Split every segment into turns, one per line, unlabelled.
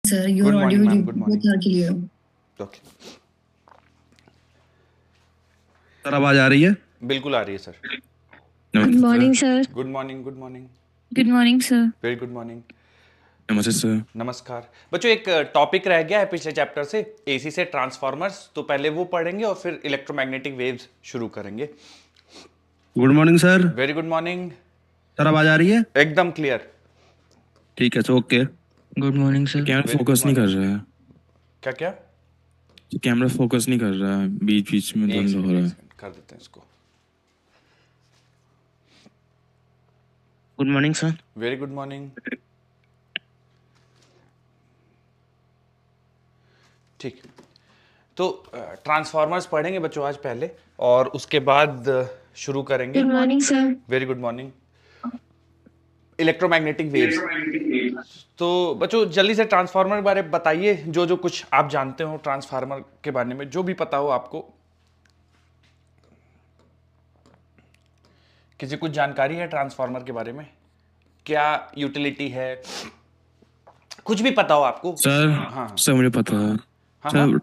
sir. Your
Good morning,
audio
ma'am.
and
Good
video
morning.
both are clear.
Okay,
sir आवाज आ रही है?
बिल्कुल आ रही है सर।
Good
नमस्ते
morning,
sir.
sir.
Good morning, good morning,
Good morning, sir.
Very good morning,
नमस्ते sir.
नमस्कार बच्चों। एक टॉपिक रह गया है पिछले चैप्टर से, एसी से ट्रांसफार्मर्स, तो पहले वो पढ़ेंगे और फिर इलेक्ट्रोमैग्नेटिक वेव्स शुरू करेंगे।
Good morning sir.
Very good morning,
sir आवाज आ रही है?
एकदम क्लियर।
ठीक है sir, okay.
Good morning sir.
Camera
Very good
focus नहीं कर
morning.
रहा है।
क्या क्या?
कैमरा फोकस नहीं कर रहा है, बीच बीच में
एक
बंद हो
सेकंड,
रहा
एक
है।
सेकंड कर देते हैं इसको।
Good morning sir.
Very good morning, ठीक। तो ट्रांसफार्मर्स पढ़ेंगे बच्चों आज पहले, और उसके बाद शुरू करेंगे।
Good morning, sir.
Very good morning, electromagnetic waves. तो बच्चों जल्दी से ट्रांसफार्मर के बारे में बताइए, जो जो कुछ आप जानते हो ट्रांसफार्मर के बारे में, जो भी पता हो आपको। किसी कुछ जानकारी है ट्रांसफार्मर के बारे में? क्या यूटिलिटी है, कुछ भी पता हो आपको?
सर
हाँ
सर मुझे पता है।
हाँ,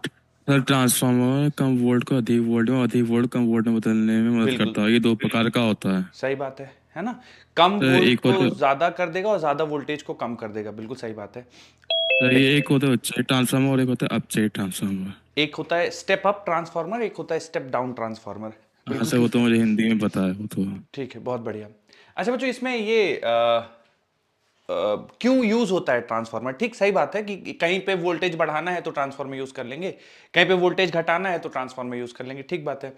सर ट्रांसफार्मर कम वोल्ट को अधिक वोल्ट में, अधिक वोल्ट कम वोल्ट में बदलने में मदद
बिल्कुल।
करता है। ये दो प्रकार का होता है।
सही बात है ना? कम
सर,
वोल्ट
एक
को
होता-
ज्यादा कर देगा और ज्यादा वोल्टेज को कम कर देगा, बिल्कुल सही बात है।
सर ये एक होता है उच्च ट्रांसफार्मर और एक होता है अपसाइड ट्रांसफार्मर।
एक होता है स्टेप अप ट्रांसफार्मर, एक होता है स्टेप डाउन ट्रांसफार्मर।
हाँ सर, वो तो मुझे हिंदी में पता है, वो तो।
ठीक है, बहुत बढ़िया। अच्छा बच्चों, इसमें ये क्यों यूज होता है ट्रांसफार्मर? ठीक, सही बात है कि कहीं पे वोल्टेज बढ़ाना है तो ट्रांसफार्मर यूज कर लेंगे, कहीं पे वोल्टेज घटाना है तो ट्रांसफार्मर यूज कर लेंगे, ठीक बात है।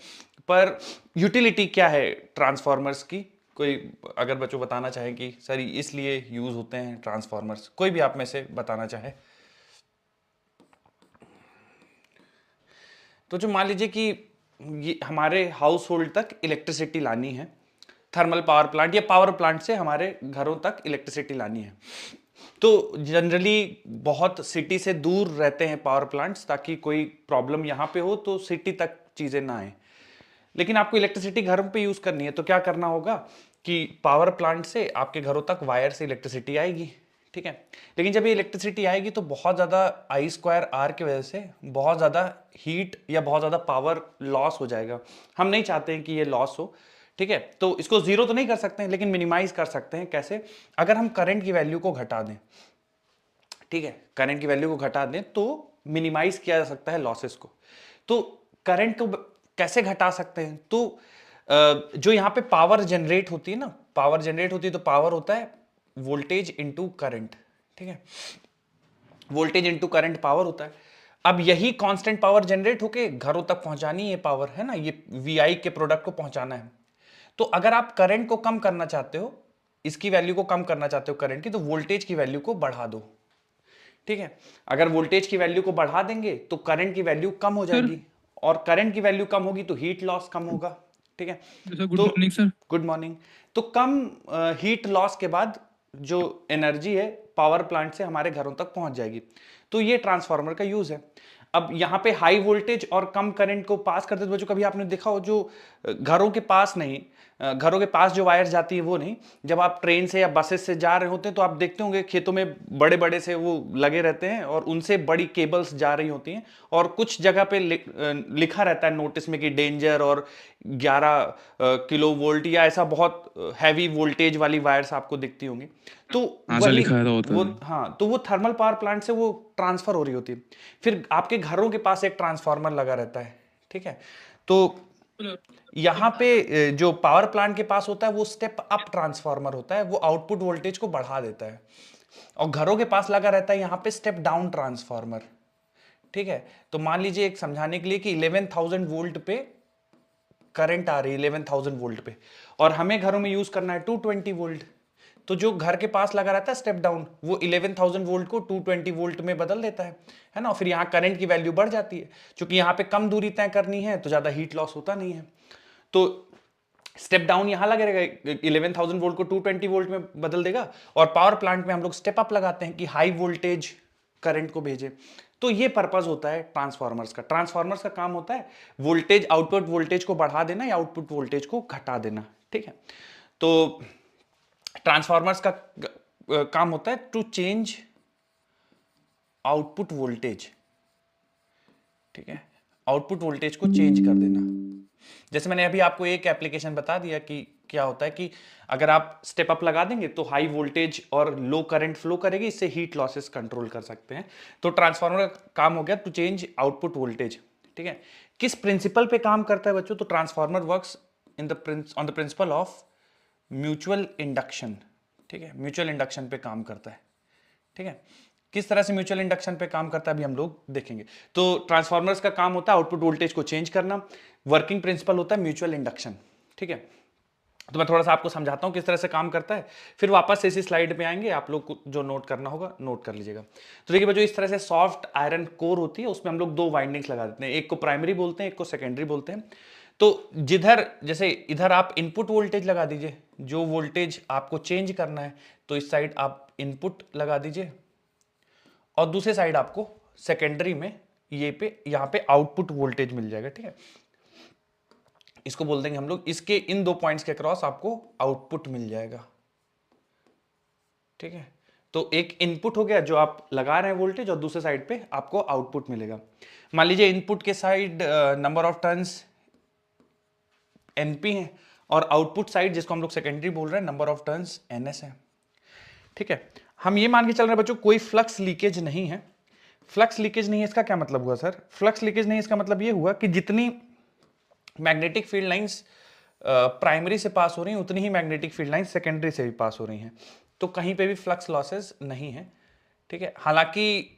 पर यूटिलिटी क्या है ट्रांसफार्मर्स की? कोई अगर बच्चों बताना चाहे कि सर इसलिए यूज होते हैं ट्रांसफार्मर्स, कोई भी आप में से बताना चाहे तो। जो मान लीजिए कि ये हमारे हाउस होल्ड तक इलेक्ट्रिसिटी लानी है, थर्मल पावर प्लांट या पावर प्लांट से हमारे घरों तक इलेक्ट्रिसिटी लानी है, तो जनरली बहुत सिटी से दूर रहते हैं पावर प्लांट्स, ताकि कोई प्रॉब्लम यहाँ पे हो तो सिटी तक चीजें ना आए। लेकिन आपको इलेक्ट्रिसिटी घरों पे यूज करनी है, तो क्या करना होगा कि पावर प्लांट से आपके घरों तक वायर से इलेक्ट्रिसिटी आएगी, ठीक है। लेकिन जब ये इलेक्ट्रिसिटी आएगी तो बहुत ज्यादा I²R की वजह से बहुत ज्यादा हीट या बहुत ज्यादा पावर लॉस हो जाएगा। हम नहीं चाहते हैं कि ये लॉस हो, ठीक है। तो इसको जीरो तो नहीं कर सकते हैं, लेकिन मिनिमाइज कर सकते हैं। कैसे? अगर हम करंट की वैल्यू को घटा दें, ठीक है, करंट की वैल्यू को घटा दें तो मिनिमाइज किया जा सकता है लॉसेस को। तो करंट को कैसे घटा सकते हैं? तो जो यहाँ पे पावर जनरेट होती है ना, पावर जनरेट होती है, तो पावर होता है वोल्टेज इनटू करंट, ठीक है। वोल्टेज इनटू करंट पावर होता है। अब यही कांस्टेंट पावर जनरेट होके घरों तक पहुंचानी है पावर, है ना, ये VI के प्रोडक्ट को पहुंचाना है। तो अगर आप करंट को कम करना चाहते हो, इसकी वैल्यू को कम करना चाहते हो करंट की, तो वोल्टेज की वैल्यू को बढ़ा दो, ठीक है। अगर वोल्टेज की वैल्यू को बढ़ा देंगे तो करंट की वैल्यू कम हो जाएगी, और करंट की वैल्यू कम होगी तो हीट लॉस कम होगा, ठीक है।
Good morning sir.
Good morning. तो कम हीट लॉस के बाद जो एनर्जी है पावर प्लांट से हमारे घरों तक पहुंच जाएगी। तो ये ट्रांसफार्मर का यूज है। अब यहाँ पे हाई वोल्टेज और कम करंट को पास करते तो बच्चों कभी आपने देखा हो, जो घरों के पास नहीं, घरों के पास जो वायर जाती है वो नहीं, जब आप ट्रेन से या बसेस से जा रहे होते हैं तो आप देखते होंगे खेतों में बड़े बड़े से वो लगे रहते हैं और उनसे बड़ी केबल्स जा रही होती हैं, और कुछ जगह पे लिखा रहता है नोटिस में कि डेंजर, और 11 किलो वोल्ट या ऐसा बहुत हैवी वोल्टेज वाली वायर्स आपको दिखती होंगी। तो
हाँ सर,
वही
लिखा रहता होता
वो,
है।
हाँ, तो वो थर्मल पावर प्लांट से वो ट्रांसफर हो रही होती है। फिर आपके घरों के पास एक ट्रांसफार्मर लगा रहता है, ठीक है। तो यहाँ पे जो पावर प्लांट के पास होता है वो स्टेप अप ट्रांसफार्मर होता है, वो आउटपुट वोल्टेज को बढ़ा देता है। और घरों के पास लगा रहता है यहाँ पे स्टेप डाउन ट्रांसफार्मर, ठीक है। तो मान लीजिए एक समझाने के लिए कि 11,000 वोल्ट पे करंट आ रही है, 11,000 वोल्ट पे, और हमें घरों में यूज करना है 220 वोल्ट। तो जो घर के पास लगा रहता है स्टेप डाउन, वो 11,000 वोल्ट को 220 वोल्ट में बदल देता है ना। फिर यहाँ करंट की वैल्यू बढ़ जाती है, क्योंकि यहाँ पे कम दूरी तय करनी है तो ज्यादा हीट लॉस होता नहीं है। तो स्टेप डाउन यहां लगा रहेगा, 11,000 वोल्ट को 220 वोल्ट में बदल देगा, और पावर प्लांट में हम लोग स्टेप अप लगाते हैं कि हाई वोल्टेज करंट को भेजे। तो ये पर्पस होता है ट्रांसफार्मर्स का। ट्रांसफार्मर्स का काम होता है वोल्टेज, आउटपुट वोल्टेज को बढ़ा देना या आउटपुट वोल्टेज को घटा देना, ठीक है। तो ट्रांसफार्मर्स का काम होता है टू चेंज आउटपुट वोल्टेज, ठीक है, आउटपुट वोल्टेज को चेंज कर देना। जैसे मैंने अभी आपको एक एप्लीकेशन बता दिया कि क्या होता है कि अगर आप स्टेप अप लगा देंगे तो हाई वोल्टेज और लो करंट फ्लो करेगी, इससे हीट लॉसेस कंट्रोल कर सकते हैं। तो ट्रांसफार्मर का काम हो गया टू चेंज आउटपुट वोल्टेज, ठीक है। किस प्रिंसिपल पे काम करता है बच्चों? तो transformer works on the principle of mutual induction, ठीक है, म्यूचुअल इंडक्शन पे काम करता है, ठीक है। किस तरह से म्यूचुअल इंडक्शन पे काम करता है अभी हम लोग देखेंगे। तो ट्रांसफार्मर्स का काम होता है आउटपुट वोल्टेज को चेंज करना, वर्किंग प्रिंसिपल होता है म्यूचुअल इंडक्शन, ठीक है। तो मैं थोड़ा सा आपको समझाता हूं किस तरह से काम करता है, फिर वापस इसी स्लाइड पे आएंगे, आप लोग को जो नोट करना होगा नोट कर लीजिएगा। तो देखिए बच्चों, इस तरह से सॉफ्ट आयरन कोर होती है, उसमें हम लोग दो वाइंडिंग्स लगा देते हैं, एक को प्राइमरी बोलते हैं, एक को सेकेंडरी बोलते हैं। तो जिधर जैसे इधर आप इनपुट वोल्टेज लगा दीजिए, जो वोल्टेज आपको चेंज करना है, तो इस साइड आप इनपुट लगा दीजिए, और दूसरे साइड आपको सेकेंडरी में यहाँ पे आउटपुट वोल्टेज मिल जाएगा, ठीक है। इसको बोल देंगे हम लोग, इसके इन दो पॉइंट्स के क्रॉस आपको आउटपुट मिल जाएगा, ठीक है। तो एक इनपुट हो गया जो आप लगा रहे हैं वोल्टेज, और दूसरे साइड पे आपको आउटपुट मिलेगा। मान लीजिए इनपुट के side number of turns NP है, और आउटपुट साइड जिसको हम लोग सेकेंडरी बोल रहे हैं नंबर ऑफ टर्न्स एनएस है, ठीक है। हम ये मान के चल रहे हैं बच्चों कोई फ्लक्स लीकेज नहीं है। फ्लक्स लीकेज नहीं है इसका क्या मतलब हुआ सर? फ्लक्स लीकेज नहीं, इसका मतलब ये हुआ कि जितनी मैग्नेटिक फील्ड लाइंस प्राइमरी से पास हो रही हैं, उतनी ही मैग्नेटिक फील्ड लाइंस सेकेंडरी से भी पास हो रही हैं। तो कहीं पे भी फ्लक्स लॉसेस नहीं है, ठीक है। हालांकि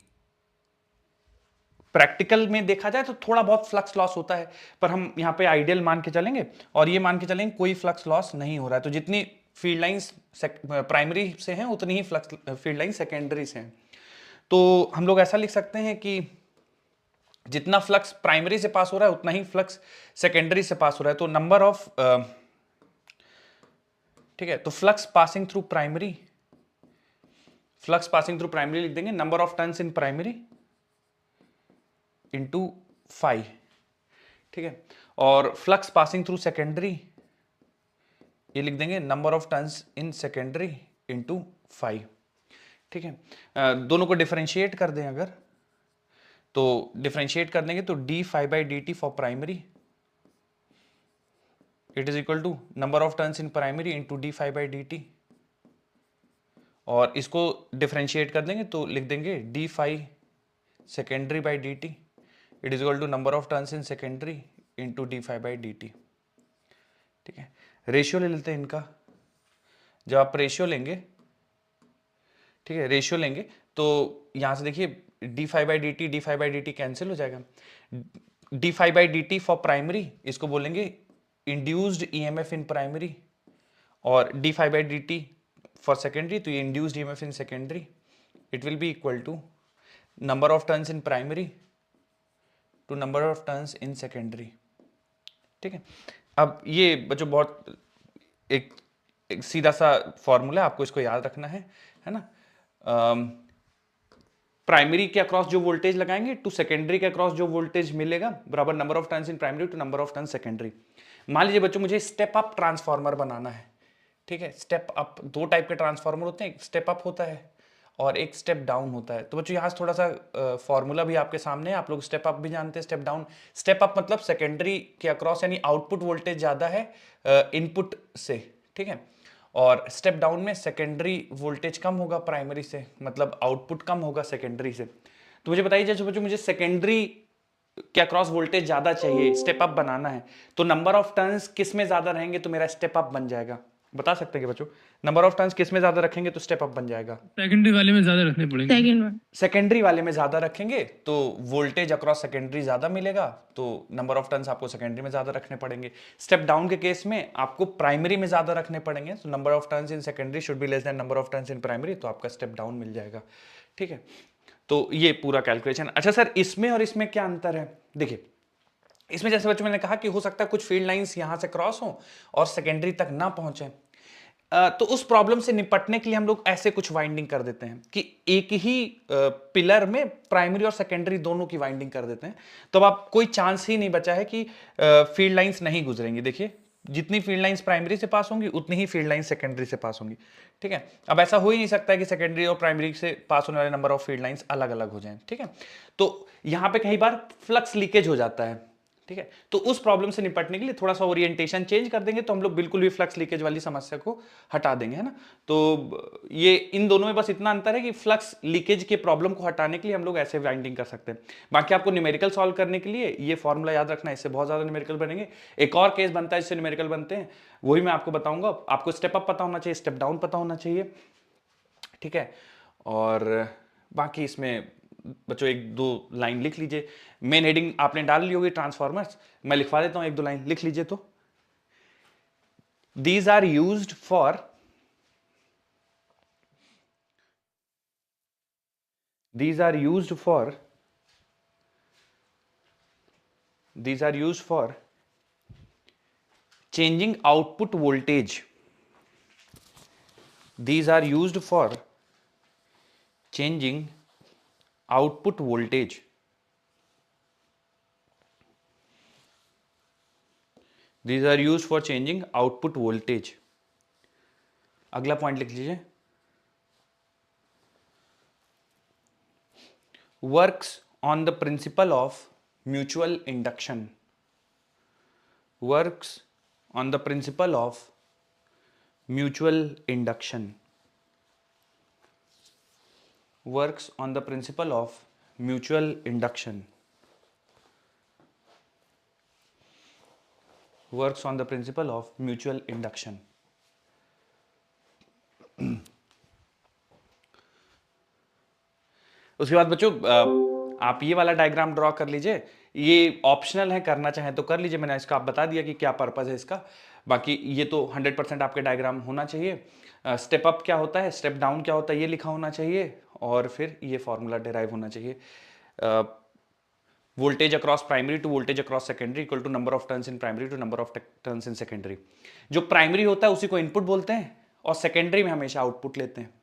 प्रैक्टिकल में देखा जाए तो थोड़ा बहुत फ्लक्स लॉस होता है, पर हम यहाँ पे आइडियल मान के चलेंगे और ये मान के चलेंगे कोई फ्लक्स लॉस नहीं हो रहा है। तो जितनी फील्ड लाइंस प्राइमरी से हैं, उतनी ही फ्लक्स फील्ड लाइन सेकेंडरी से हैं। तो हम लोग ऐसा लिख सकते हैं कि जितना फ्लक्स प्राइमरी से पास हो रहा है, उतना ही फ्लक्स सेकेंडरी से पास हो रहा है। तो नंबर ऑफ, ठीक है, तो flux passing through primary, flux passing through primary लिख देंगे number of turns in primary into 5, ठीक है। और फ्लक्स पासिंग थ्रू सेकेंडरी, ये लिख देंगे number of turns in secondary into 5, ठीक है। दोनों को डिफरेंशिएट कर दें अगर, तो डिफरेंशिएट कर देंगे तो d∅/dt for primary it is equal to number of turns in primary into d∅/dt, और इसको डिफरेंशिएट कर देंगे तो लिख देंगे d∅ secondary/dt it is equal to number of turns in secondary into d∅/dt, ठीक है। रेशियो ले लेते हैं इनका। जब आप रेशियो लेंगे, ठीक है, रेशियो लेंगे तो यहां से देखिए d∅/dt कैंसिल हो जाएगा। d∅/dt फॉर प्राइमरी इसको बोलेंगे इंड्यूस्ड ईएमएफ इन प्राइमरी, और d∅/dt फॉर सेकेंडरी तो ये induced EMF in secondary, it will be equal to number of turns in primary to number of turns in secondary, ठीक है। अब ये बच्चों बहुत एक सीधा सा फॉर्मूला, आपको इसको याद रखना है ना। प्राइमरी के अक्रॉस जो वोल्टेज लगाएंगे टू सेकेंडरी के अक्रॉस जो वोल्टेज मिलेगा बराबर number of turns in primary to number of turns secondary. मान लीजिए बच्चों मुझे स्टेप अप ट्रांसफार्मर बनाना है, ठीक है। स्टेप अप, दो टाइप के ट्रांसफार्मर होते हैं, एक स्टेप अप होता है और एक स्टेप डाउन होता है। तो बच्चों यहाँ से थोड़ा सा फॉर्मूला भी आपके सामने है, आप लोग स्टेप अप भी जानते हैं, स्टेप डाउन। स्टेप अप मतलब सेकेंडरी के अक्रॉस यानी आउटपुट वोल्टेज ज्यादा है इनपुट से, ठीक है। और स्टेप डाउन में सेकेंडरी वोल्टेज कम होगा प्राइमरी से, मतलब आउटपुट कम होगा सेकेंडरी से। तो मुझे बताइए जैसे बच्चों मुझे सेकेंडरी के अक्रॉस वोल्टेज ज्यादा चाहिए, स्टेप अप बनाना है, तो नंबर ऑफ टर्न्स किस में ज्यादा रहेंगे तो मेरा स्टेप अप बन जाएगा? बता सकते हैं कि बच्चों नंबर ऑफ टर्न्स किस में ज्यादा रखेंगे तो स्टेप अप बन जाएगा?
सेकेंडरी वाले में ज्यादा रखने पड़ेंगे।
Second one.
सेकेंडरी वाले में ज्यादा रखेंगे तो वोल्टेज अक्रॉस सेकेंडरी ज्यादा मिलेगा, तो नंबर ऑफ टर्न्स आपको सेकेंडरी में ज्यादा रखने पड़ेंगे। स्टेप डाउन के केस में आपको प्राइमरी में ज्यादा रखने पड़ेंगे, तो number of turns in secondary should be less than number of turns in primary, तो आपका स्टेप डाउन मिल जाएगा, ठीक है। तो ये पूरा कैलकुलेशन। अच्छा सर, इसमें और इसमें क्या अंतर है? देखिए इसमें जैसे बच्चों मैंने कहा कि हो सकता है कुछ फील्ड लाइंस यहां से क्रॉस हो और सेकेंडरी तक ना पहुंचे, तो उस प्रॉब्लम से निपटने के लिए हम लोग ऐसे कुछ वाइंडिंग कर देते हैं कि एक ही पिलर में प्राइमरी और सेकेंडरी दोनों की वाइंडिंग कर देते हैं। तो अब आप कोई चांस ही नहीं बचा है कि फील्ड लाइंस नहीं गुजरेंगी। देखिए जितनी फील्ड लाइंस प्राइमरी से पास होंगी उतनी ही फील्ड लाइंस सेकेंडरी से पास होंगी, ठीक है। अब ऐसा हो ही नहीं सकता है कि सेकेंडरी और प्राइमरी से पास होने वाले नंबर ऑफ फील्ड लाइंस अलग अलग हो जाएं, ठीक है। तो यहाँ पे कई बार फ्लक्स लीकेज हो जाता है, ठीक है। तो उस प्रॉब्लम से निपटने के लिए थोड़ा सा ओरिएंटेशन चेंज कर देंगे तो हम लोग बिल्कुल भी फ्लक्स लीकेज वाली समस्या को हटा देंगे, है ना। तो ये इन दोनों में बस इतना अंतर है कि फ्लक्स लीकेज के प्रॉब्लम को हटाने के लिए हम लोग ऐसे वाइंडिंग कर सकते हैं। बाकी आपको न्यूमेरिकल सॉल्व करने के लिए ये फॉर्मूला याद रखना है, इससे बहुत ज्यादा न्यूमेरिकल बनेंगे। एक और केस बनता है जिससे न्यूमेरिकल बनते हैं, वही मैं आपको बताऊंगा। आपको स्टेप अप पता होना चाहिए, स्टेप डाउन पता होना चाहिए, ठीक है। और बाकी इसमें बच्चों एक दो लाइन लिख लीजिए। मेन हेडिंग आपने डाल ली होगी ट्रांसफॉर्मर्स, मैं लिखवा देता हूं, एक दो लाइन लिख लीजिए। तो these are used for changing output voltage. These are used for changing output voltage. These are used for changing output voltage. अगला पॉइंट लिख लीजिए, works on the principle of mutual induction. Works on the principle of mutual induction. Works on the principle of mutual induction. Works on the principle of mutual induction. उसके बाद बच्चों आप ये वाला diagram draw कर लीजिए। ये ऑप्शनल है, करना चाहें तो कर लीजिए, मैंने इसका आप बता दिया कि क्या पर्पस है इसका। बाकी ये तो 100% आपके डायग्राम होना चाहिए। स्टेप अप क्या होता है, स्टेप डाउन क्या होता है, ये लिखा होना चाहिए, और फिर ये फॉर्मूला डिराइव होना चाहिए। Voltage across primary to voltage across secondary equal to number of turns in primary to number of turns in secondary. जो प्राइमरी होता है उसी को इनपुट बोलते हैं, और सेकेंडरी में हमेशा आउटपुट लेते हैं।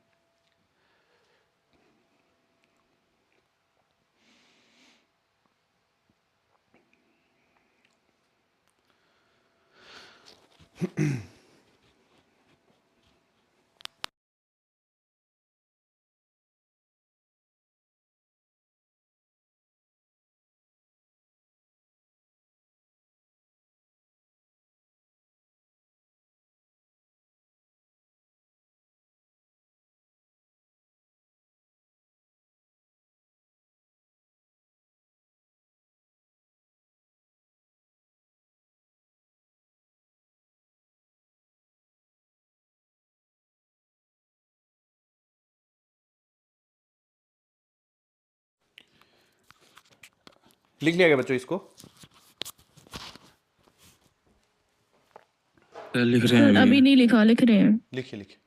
लिख लिया गया बच्चों इसको?
लिख रहे हैं
अभी नहीं लिखा, लिख रहे हैं।
लिखिए लिखिए।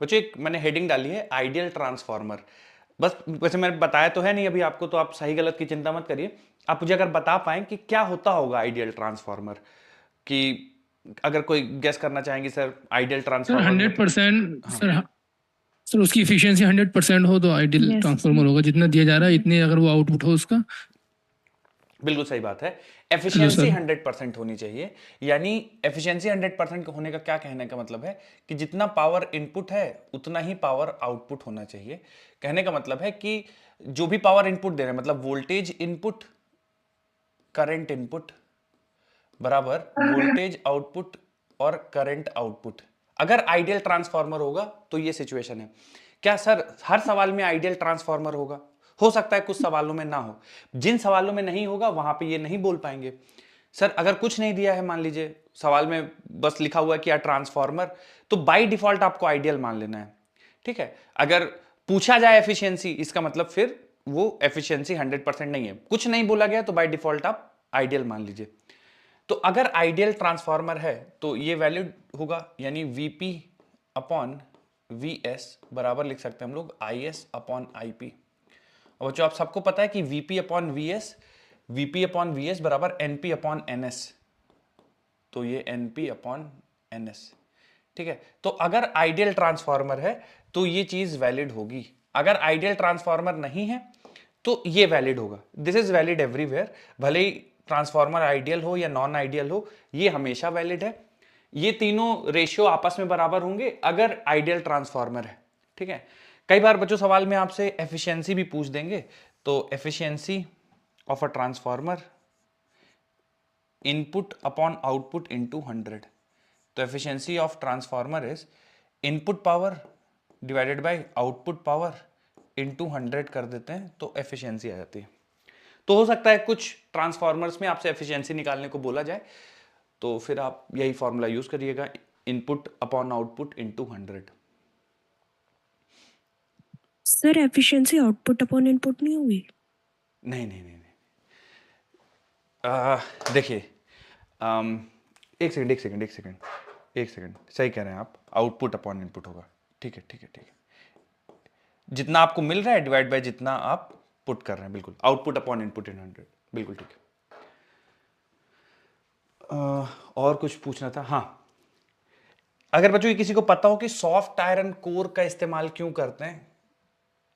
बच्चों एक मैंने हेडिंग डाली है आइडियल ट्रांसफॉर्मर। बस वैसे मैंने बताया तो है नहीं अभी आपको, तो आप सही गलत की चिंता मत करिए। आप मुझे अगर बता पाएं कि क्या होता होगा आइडियल ट्रांसफॉर्मर, कि अगर कोई गेस करना चाहेंगे sir ideal
sir
transformer
100% sir उसकी इफिशियंसी 100% हो तो आइडियल
Yes.
ट्रांसफार्मर होगा। जितना दिया जा रहा है इतने अगर वो आउटपुट हो उसका।
बिल्कुल सही बात है।
हेलो
एफिशिएंसी
सर
100% होनी चाहिए, यानी एफिशिएंसी 100% होने का क्या कहने का मतलब है कि जितना पावर इनपुट है उतना ही पावर आउटपुट होना चाहिए। कहने का मतलब है कि जो भी पावर इनपुट दे रहे हैं, मतलब वोल्टेज इनपुट करंट इनपुट बराबर वोल्टेज आउटपुट और करंट आउटपुट। अगर आइडियल ट्रांसफार्मर होगा तो ये सिचुएशन है। क्या सर हर सवाल में आइडियल ट्रांसफार्मर होगा? हो सकता है कुछ सवालों में ना हो। जिन सवालों में नहीं होगा वहां पे ये नहीं बोल पाएंगे। सर अगर कुछ नहीं दिया है, मान लीजिए सवाल में बस लिखा हुआ है कि ट्रांसफार्मर, तो बाय डिफॉल्ट आपको आइडियल मान लेना है। ठीक है, अगर पूछा जाए एफिशिएंसी, इसका मतलब फिर वो एफिशिएंसी 100% नहीं है। कुछ नहीं बोला गया तो बाय डिफॉल्ट आप आइडियल मान लीजिए। तो अगर आइडियल ट्रांसफार्मर है तो ये वैलिड होगा, यानी वीपी अपॉन वी एस बराबर लिख सकते हैं हम लोग I S upon I P. और बच्चों आप सबको पता है कि वीपी अपॉन वी एस बराबर एनपी अपॉन एन एस, तो ये एनपी अपॉन एन एस। ठीक है, तो अगर आइडियल ट्रांसफार्मर है तो ये चीज वैलिड होगी। अगर आइडियल ट्रांसफार्मर नहीं है तो ये वैलिड होगा। दिस इज वैलिड एवरीवेयर, भले ही ट्रांसफार्मर आइडियल हो या नॉन आइडियल हो, ये हमेशा वैलिड है। ये तीनों रेशियो आपस में बराबर होंगे अगर आइडियल ट्रांसफार्मर है। ठीक है, कई बार बच्चों सवाल में आपसे एफिशिएंसी भी पूछ देंगे, तो efficiency of a transformer input upon output into 100। तो efficiency of transformer is input power divided by output power into 100 कर देते हैं तो एफिशिएंसी आ जाती है। तो हो सकता है कुछ ट्रांसफार्मर्स में आपसे एफिशिएंसी निकालने को बोला जाए, तो फिर आप यही फॉर्मूला यूज करिएगा, input upon output into 100।
Sir efficiency output upon input नहीं होगी?
नहीं नहीं नहीं, देखिए, एक सेकंड, सही कह रहे हैं आप, आउटपुट अपॉन इनपुट होगा। ठीक है ठीक है ठीक है, जितना आपको मिल रहा है डिवाइड बाय जितना आप पुट कर रहे हैं, बिल्कुल आउटपुट अपॉन इनपुट इन 100, बिल्कुल ठीक है। और कुछ पूछना था? हाँ, अगर बच्चों ये किसी को पता हो कि सॉफ्ट आयरन कोर का इस्तेमाल क्यों करते हैं,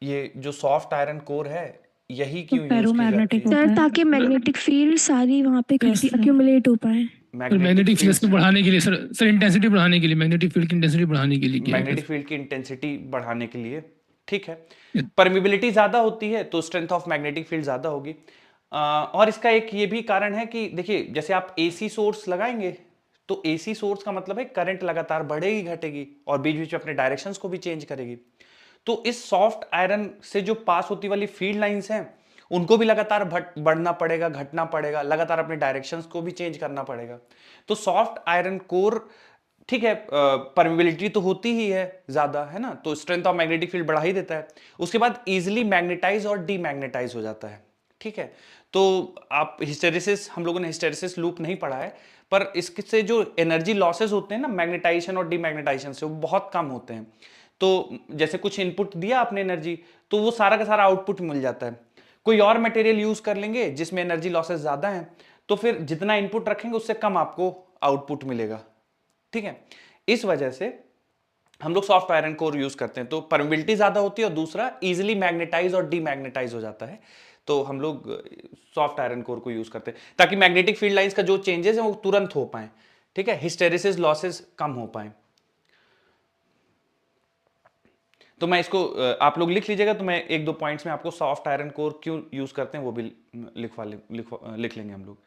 ये जो सॉफ्ट आयरन कोर है यही
तो
क्यों यूज की जाती
पैरोमैग्नेटिक
है?
सर, ताकि मैग्नेटिक फील्ड सारी वहां पे अक्यूमुलेट हो पाए।
सर मैग्नेटिक फील्ड को बढ़ाने के लिए सर इंटेंसिटी बढ़ाने के लिए, मैग्नेटिक फील्ड की इंटेंसिटी बढ़ाने के लिए किया है
मैग्नेटिक फील्ड की इंटेंसिटी बढ़ाने के लिए, ठीक है। परमिबिलिटी ज्यादा होती है तो स्ट्रेंथ ऑफ मैग्नेटिक फील्ड ज्यादा होगी। और इसका एक ये भी कारण है कि देखिए, जैसे आप एसी सोर्स लगाएंगे तो एसी सोर्स का मतलब है करंट लगातार बढ़ेगी घटेगी और बीच बीच में अपने डायरेक्शंस को भी चेंज करेगी। तो इस सॉफ्ट आयरन से जो पास होती वाली फील्ड लाइंस हैं उनको भी लगातार बढ़ना पड़ेगा, घटना पड़ेगा, लगातार अपने डायरेक्शंस को भी चेंज करना पड़ेगा। तो सॉफ्ट आयरन कोर, ठीक है, परमिबिलिटी तो होती ही है ज्यादा, है ना, तो स्ट्रेंथ ऑफ मैग्नेटिक फील्ड बढ़ा ही देता है। उसके बाद इजिली मैग्नेटाइज और डीमैग्नेटाइज हो जाता है। ठीक है, तो आप हिस्टेरिसिस, हम लोगों ने हिस्टेरिसिस लूप नहीं पढ़ा है, पर इससे जो एनर्जी लॉसेस होते हैं ना मैग्नेटाइजेशन और डीमैग्नेटाइजेशन से, वो बहुत कम होते हैं। तो जैसे कुछ इनपुट दिया आपने एनर्जी, तो वो सारा का सारा आउटपुट मिल जाता है। कोई और मटेरियल यूज कर लेंगे जिसमें एनर्जी लॉसेस ज्यादा हैं, तो फिर जितना इनपुट रखेंगे उससे कम आपको आउटपुट मिलेगा। ठीक है, इस वजह से हम लोग सॉफ्ट आयरन कोर यूज करते हैं। तो परमिबिलिटी ज्यादा होती है और दूसरा इजिली मैग्नेटाइज और डीमैग्नेटाइज हो जाता है, तो हम लोग सॉफ्ट आयरन कोर को यूज करते हैं ताकि मैग्नेटिक फील्ड लाइंस का जो चेंजेस है वो तुरंत हो पाए। ठीक है, हिस्टेरिसिस लॉसेस कम हो पाए। तो मैं इसको, आप लोग लिख लीजिएगा, तो मैं एक दो पॉइंट्स में आपको सॉफ्ट आयरन कोर क्यों यूज करते हैं वो भी लिख लेंगे हम लोग।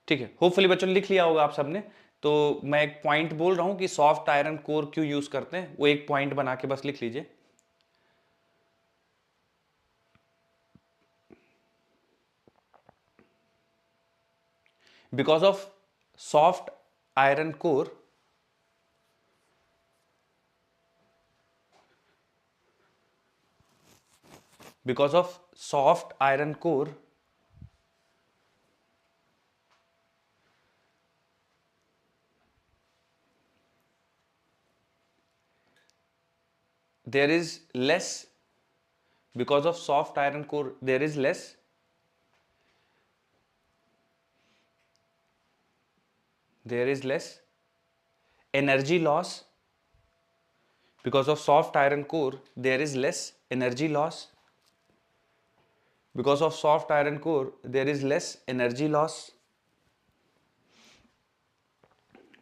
ठीक है, होपफुली बच्चों ने लिख लिया होगा आप सबने। तो मैं एक पॉइंट बोल रहा हूं कि सॉफ्ट आयरन कोर क्यों यूज करते हैं, वो एक पॉइंट बना के बस लिख लीजिए। Because of soft iron core, because of soft iron core, there is less, because of soft iron core there is less energy loss. Because of soft iron core there is less energy loss. Because of soft iron core there is less energy loss.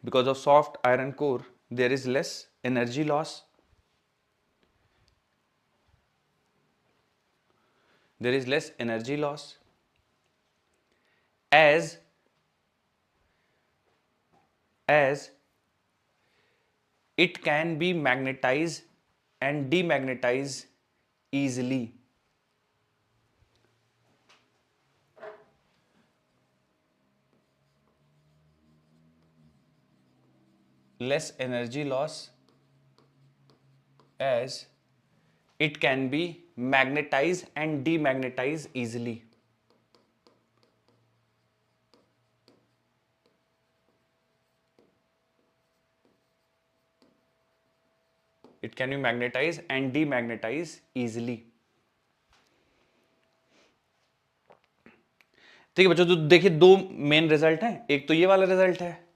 Because of soft iron core there is less energy loss. There is less energy loss. As it can be magnetized and demagnetized easily. Less energy loss as it can be magnetized and demagnetized easily. It can be magnetized and demagnetized easily. ठीक है बच्चों, तो देखिए दो main result हैं. एक तो ये वाला रिजल्ट है,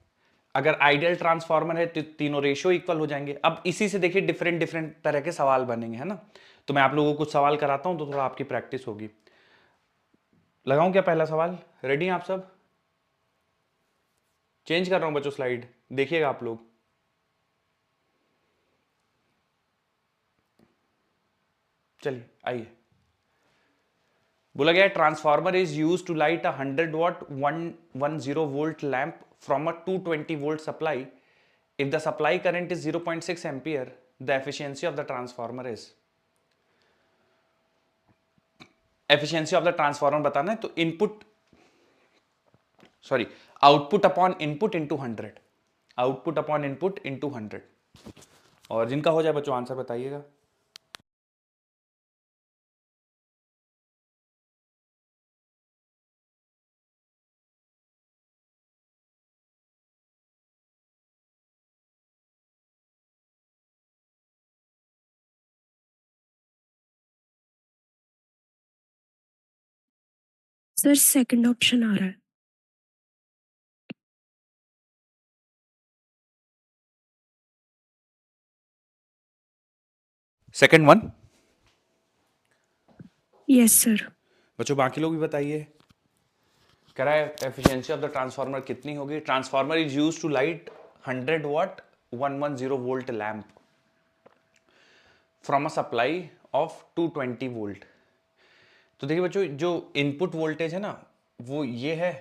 अगर आइडियल ट्रांसफार्मर है तो तीनों रेशियो इक्वल हो जाएंगे. अब इसी से देखिए डिफरेंट डिफरेंट तरह के सवाल बनेंगे, है ना. तो मैं आप लोगों को कुछ सवाल कराता हूं तो थोड़ा आपकी प्रैक्टिस होगी. लगाऊं क्या पहला सवाल? रेडी हैं आप सब? चेंज कर रहा हूं बच्चों स्लाइड, देखिएगा आप लोग. चलिए आइए. बोला गया transformer is use to light a 100 watt 110 volt lamp from a 220 volt supply. If the supply current is 0.6 ampere the efficiency of the transformer is. Efficiency of the transformer बताना है तो output upon input into 100. Output upon input into 100. और जिनका हो जाए बच्चों answer बताइएगा.
Sir second option आ रहा है.
Second one.
Yes sir.
बच्चों बाकी लोग भी बताइए. कह रहा है एफिशिएंसी ऑफ द ट्रांसफार्मर कितनी होगी. Transformer is use to light 100 watt 110 volt lamp from a supply of 220 volt. तो देखिए बच्चों जो इनपुट वोल्टेज है ना वो ये है,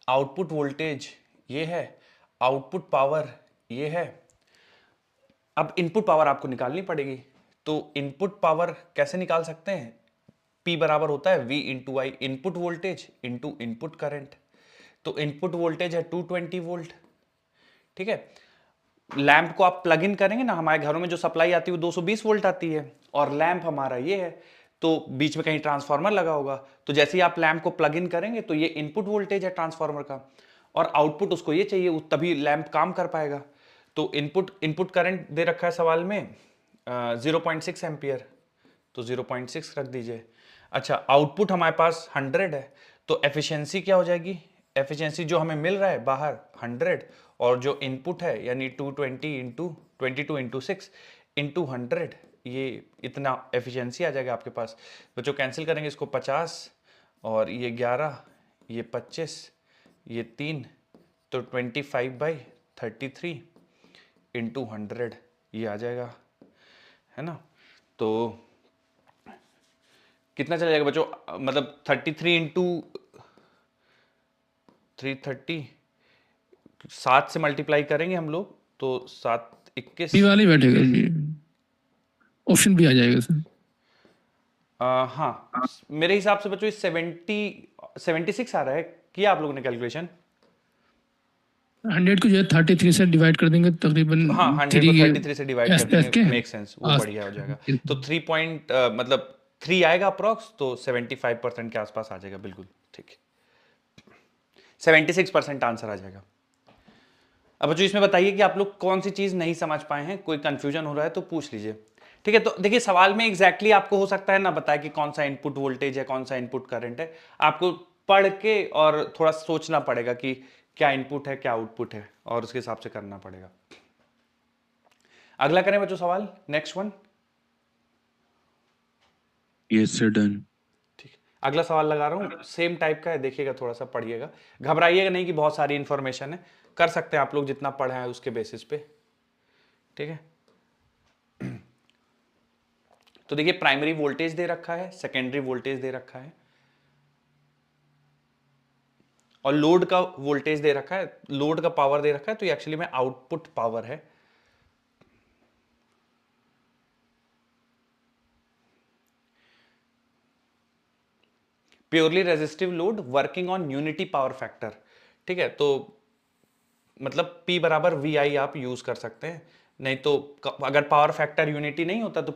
आउटपुट वोल्टेज ये है, आउटपुट पावर ये है. अब इनपुट पावर आपको निकालनी पड़ेगी. तो इनपुट पावर कैसे निकाल सकते हैं? P बराबर होता है V into I, input voltage into input current. तो इनपुट वोल्टेज है 220 वोल्ट. ठीक है. लैंप को आप प्लग इन करेंगे ना, हमारे घरों में जो सप्लाई आती है वो 220 वोल्ट आती है और लैंप हमारा ये है. तो बीच में कहीं ट्रांसफार्मर लगा होगा, तो जैसे ही आप लैंप को प्लग इन करेंगे तो ये इनपुट वोल्टेज है ट्रांसफार्मर का और आउटपुट उसको ये चाहिए, तभी लैंप काम कर पाएगा. तो इनपुट करंट दे रखा है सवाल में 0.6 एम्पियर, तो 0.6 रख दीजिए. अच्छा आउटपुट हमारे पास 100 है, तो एफिशिएंसी क्या हो जाएगी? एफिशिएंसी जो हमें मिल रहा है बाहर 100 और जो इनपुट है यानी 220 इंटू 22 इंटू 6 इंटू 100, ये इतना एफिशिएंसी आ जाएगा आपके पास. बच्चों कैंसिल करेंगे इसको 50 और ये 11, ये 25, ये 3, तो 25/33 इंटू 100 ये आ जाएगा, है ना. तो कितना चला जाएगा बच्चों? मतलब 33 इंटू 330, 7 से मल्टीप्लाई करेंगे हम लोग तो 7 21.
बी वाले बैठेगा जी, ऑप्शन भी आ जाएगा सर.
हाँ मेरे हिसाब से बच्चों 76 आ रहा है. किया आप लोगों ने कैलकुलेशन?
100 को जो है 33 से डिवाइड कर देंगे तकरीबन.
हाँ 100 को 33 से डिवाइड कर देंगे, मेक सेंस, वो बढ़िया हो जाएगा. तो 3 आएगा अप्रॉक्स, तो 75% के आसपास आ जाएगा. बिल्कुल ठीक है, 76% आंसर आ जाएगा. अब बच्चों इसमें बताइए कि आप लोग कौन सी चीज नहीं समझ पाए हैं, कोई कंफ्यूजन हो रहा है तो पूछ लीजिए. ठीक है, तो देखिए सवाल में एग्जैक्टली आपको हो सकता है ना बताए कि कौन सा इनपुट वोल्टेज है, कौन सा इनपुट करंट है। आपको पढ़ के और थोड़ा सोचना पड़ेगा कि क्या इनपुट है क्या आउटपुट है, और उसके हिसाब से करना पड़ेगा। अगला करें बच्चों सवाल, next one.
Yes sir, done.
ठीक है, अगला सवाल लगा रहा हूँ, सेम टाइप का है, देखिएगा थोड़ा सा पढ़िएगा, घबराइएगा नहीं कि बहुत सारी इंफॉर्मेशन है, कर सकते हैं आप लोग जितना पढ़े हैं उसके बेसिस पे। ठीक है, तो देखिए प्राइमरी वोल्टेज दे रखा है, सेकेंडरी वोल्टेज दे रखा है, और लोड का वोल्टेज दे रखा है, लोड का पावर दे रखा है, तो ये एक्चुअली में आउटपुट पावर है। Purely resistive load working on unity power factor. ठीक है, तो मतलब P बराबर VI आप यूज कर सकते हैं, नहीं तो अगर पावर फैक्टर यूनिटी नहीं होता तो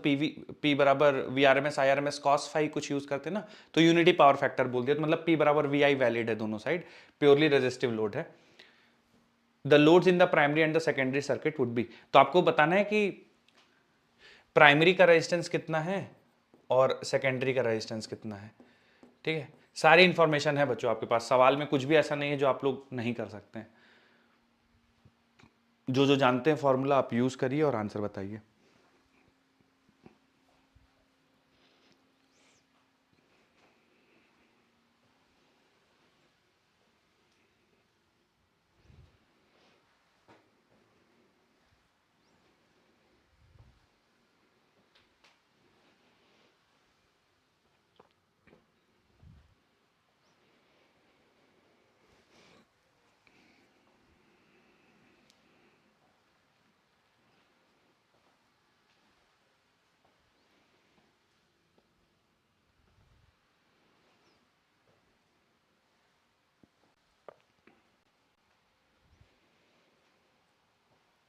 P बराबर VRMS IRMS cos फाई कुछ यूज करते ना, तो यूनिटी पावर फैक्टर बोल दिया, तो मतलब P बराबर VI वैलिड है दोनों साइड, प्योरली रेजिस्टिव लोड है। The loads in the primary and the secondary circuit would be, तो आपको बताना है कि प्राइमरी का रेजिस्टेंस कितना है और सेकेंडरी का रेजिस्टेंस कितना है। ठीक है, सारी इंफॉर्मेशन है बच्चों आपके पास, सवाल में कुछ भी ऐसा नहीं है जो आप लोग नहीं कर सकते हैं। जो जो जानते हैं फॉर्मूला आप यूज करिए और आंसर बताइए।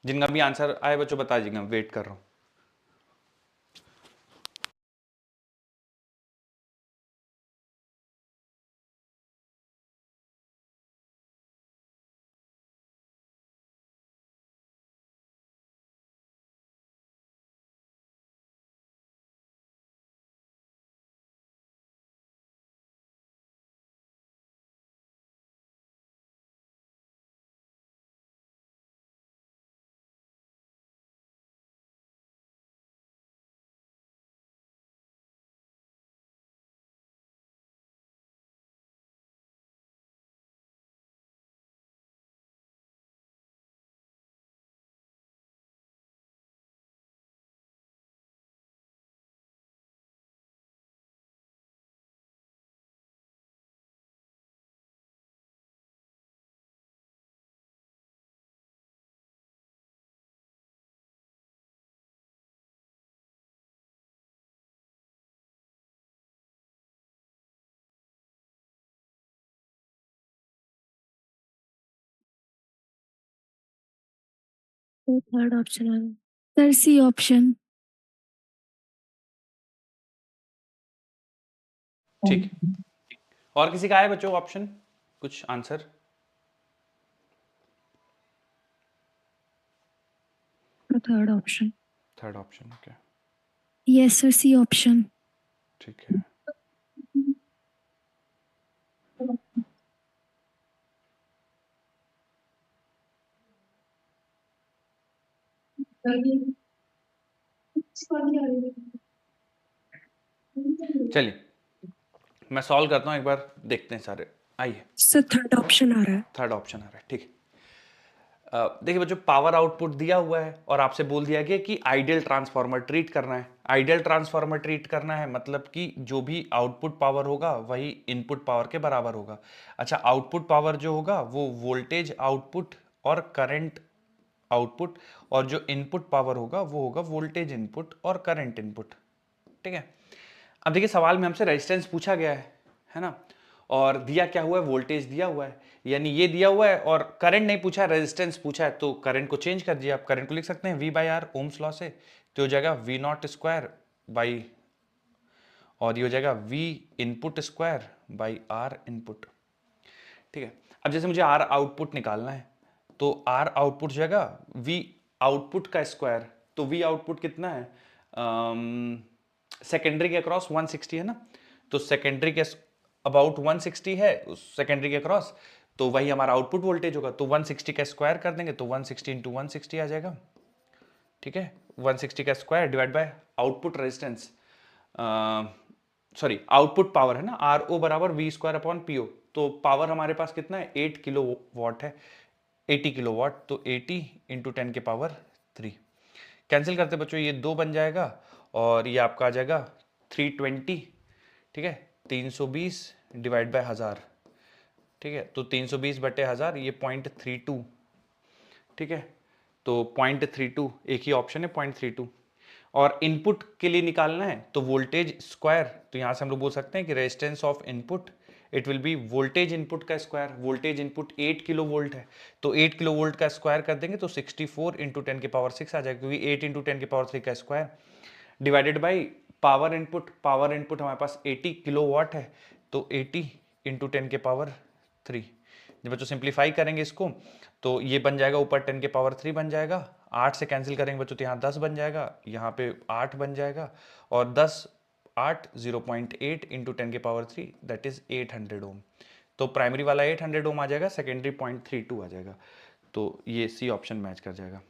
जिनका भी आंसर आए बच्चों बता दीजिएगा, वेट कर रहा हूं।
थर्ड ऑप्शन आ रहा है सर, सी ऑप्शन।
ठीक, और किसी का है बच्चों ऑप्शन, कुछ answer?
Third option.
Third option, okay,
yes sir, C option.
ठीक है। चलिए मैं सॉल्व करता हूं, एक बार देखते हैं सारे, आइए।
सर थर्ड ऑप्शन आ रहा है।
थर्ड ऑप्शन आ रहा है, ठीक है। देखिए बच्चों, पावर आउटपुट दिया हुआ है और आपसे बोल दिया गया कि आइडियल ट्रांसफार्मर ट्रीट करना है। आइडियल ट्रांसफार्मर ट्रीट करना है मतलब कि जो भी आउटपुट पावर होगा वही इनपुट पावर के बराबर होगा। अच्छा, आउटपुट पावर जो होगा वो वोल्टेज आउटपुट और करंट आउटपुट, और जो इनपुट पावर होगा वो होगा वोल्टेज इनपुट और करंट इनपुट। ठीक है, अब देखिए सवाल में हमसे रेजिस्टेंस पूछा गया है ना, और दिया क्या हुआ है, वोल्टेज दिया हुआ है, यानी ये दिया हुआ है, और करंट नहीं पूछा है, रेजिस्टेंस पूछा है, तो करंट को चेंज कर दिया। आप करंट को लिख सकते हैं V by R, Ohm's law से, तो हो जाएगा V नॉट स्क्वायर बाई, और ये हो जाएगा V input square by R input. ठीक है, अब जैसे मुझे R आउटपुट निकालना है, तो R आउटपुट हो जाएगा V आउटपुट का स्क्वायर, तो V आउटपुट कितना है, सेकेंडरी के अक्रॉस 160 है ना, तो सेकेंडरी के अबाउट 160 है उस सेकेंडरी के अक्रॉस, तो वही हमारा आउटपुट वोल्टेज होगा। तो 160 का स्क्वायर कर देंगे तो 160 इंटू 160 आ जाएगा। ठीक है, 160 का square divide by output resistance, sorry output power है ना, आर ओ बराबर V square upon P O. तो पावर हमारे पास कितना है, 8 किलो वाट है, 80 किलो वाट, तो 80 इंटू 10 के पावर 3। कैंसिल करते बच्चों, ये 2 बन जाएगा और ये आपका आ जाएगा 320। ठीक है, 320 डिवाइड बाय 1000। ठीक है, तो 320 बटे 1000, ये 0.32। ठीक है, तो 0.32 एक ही ऑप्शन है, 0.32। और इनपुट के लिए निकालना है तो वोल्टेज स्क्वायर, तो यहां से हम लोग बोल सकते हैं कि resistance of input it will be voltage input का square. Voltage input 8 kilo volt है, तो 8 किलो वोल्ट का स्क्वायर कर देंगे तो 64 इंटू 10 के पावर 6 आ जाएगा, क्योंकि 8 इंटू 10 के पावर 3 का square divided by power input. Power input हमारे पास 80 किलो वाट है, तो 80 इंटू 10 के पावर 3। जब बच्चों सिंप्लीफाई करेंगे इसको तो ये बन जाएगा, ऊपर 10 के पावर 3 बन जाएगा, 8 से कैंसिल करेंगे बच्चों तो यहाँ 10 बन जाएगा, यहाँ पे 8 बन जाएगा, और 10 8 0.8 इंटू 10 के पावर 3 दैट इज 800 ओम। तो प्राइमरी वाला 800 ओम आ जाएगा, सेकेंडरी 0.32 आ जाएगा। तो ये सी ऑप्शन मैच कर जाएगा।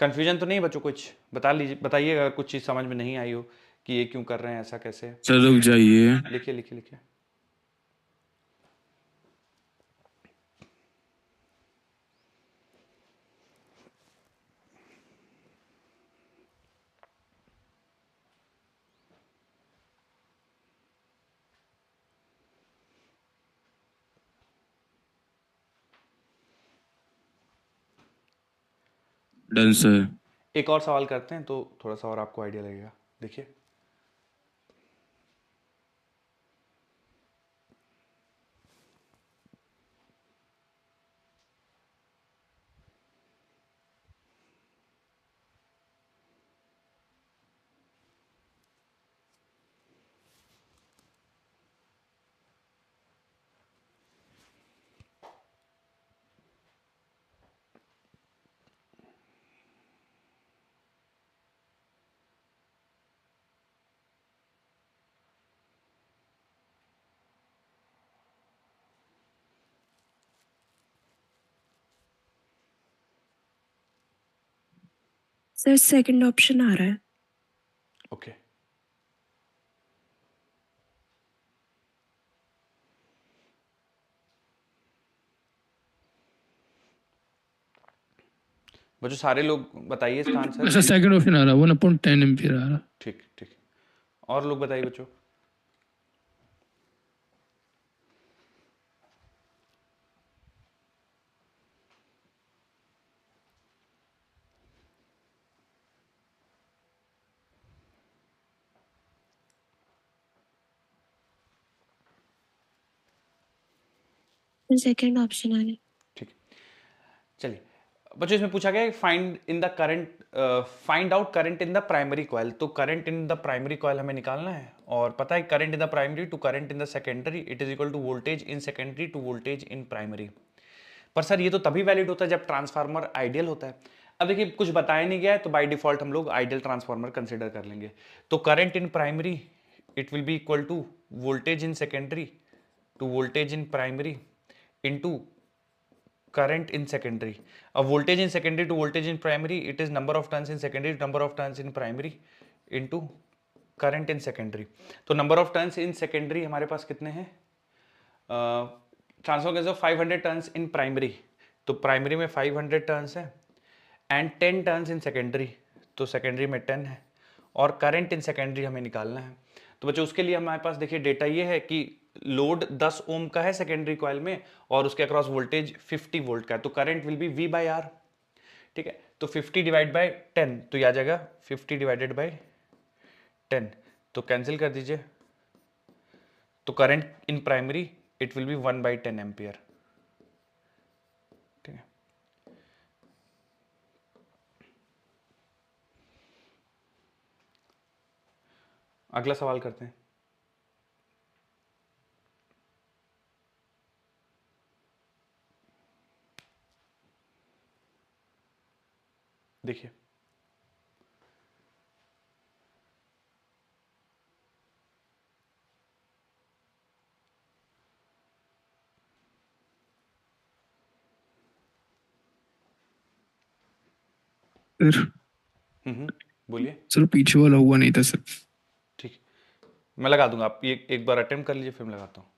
कंफ्यूजन तो नहीं बच्चों, कुछ बता लीजिए, बताइएगा अगर कुछ चीज़ समझ में नहीं आई हो कि ये क्यों कर रहे हैं, ऐसा कैसे।
सर रुक जाइए।
लिखिए लिखिए लिखिए।
Done sir.
एक और सवाल करते हैं तो थोड़ा सा और आपको आइडिया लगेगा। देखिए,
सर सेकंड ऑप्शन आ रहा है।
ओके बच्चों, सारे लोग बताइए इसका आंसर।
अच्छा, सेकंड ऑप्शन आ रहा है 1/10 एम्पियर आ रहा।
ठीक ठीक, और लोग बताइए बच्चों।
सेकंड ऑप्शन आ रहा है।
ठीक, चलिए बच्चों, इसमें पूछा गया find in the current, find out current in the primary coil. तो current in the primary coil हमें निकालना है, और पता है current in the primary to current in the secondary it is equal to voltage in secondary to voltage in primary. पर sir ये तो तभी वैलिड होता है जब ट्रांसफार्मर आइडियल होता है। अब देखिए, कुछ बताया नहीं गया है तो बाय डिफॉल्ट हम लोग आइडियल ट्रांसफार्मर कंसिडर कर लेंगे। तो current in primary it will be equal to voltage in secondary to voltage in primary into current in secondary. A voltage in secondary to voltage in primary, it is number of turns in secondary to number of turns in primary into current in secondary. तो number of turns in secondary हमारे पास कितने हैं, transfer case of 500 turns in primary, तो primary में 500 turns है, and 10 turns in secondary, तो secondary में 10 है, और करंट इन सेकेंडरी हमें निकालना है। तो बच्चों उसके लिए हमारे पास देखिए डेटा ये है कि लोड 10 ओम का है सेकेंडरी कॉइल में, और उसके अक्रॉस वोल्टेज 50 वोल्ट का है, तो current will be V by R। ठीक है, तो 50 डिवाइड बाई 10, तो ये आ जाएगा 50 डिवाइडेड बाई 10, तो कैंसिल कर दीजिए, तो current in primary it will B 1/10 ampere. ठीक है, अगला सवाल करते हैं। देखिए,
सर
बोलिए।
सर पीछे वाला हुआ नहीं था सर।
ठीक, मैं लगा दूंगा, आप ये एक बार अटेम्प्ट कर लीजिए, फिर मैं लगाता हूँ।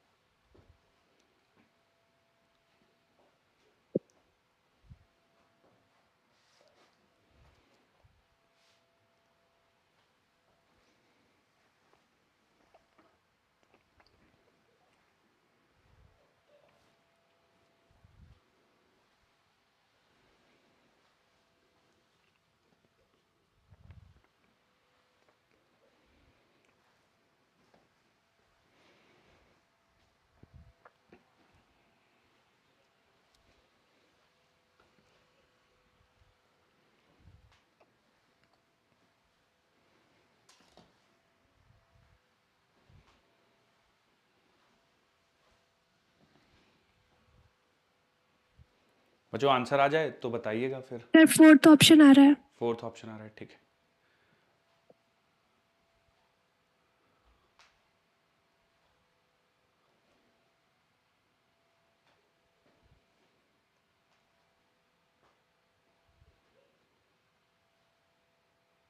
बच्चों आंसर आ जाए तो बताइएगा फिर।
सर फोर्थ ऑप्शन आ रहा है।
फोर्थ ऑप्शन आ रहा है, ठीक है।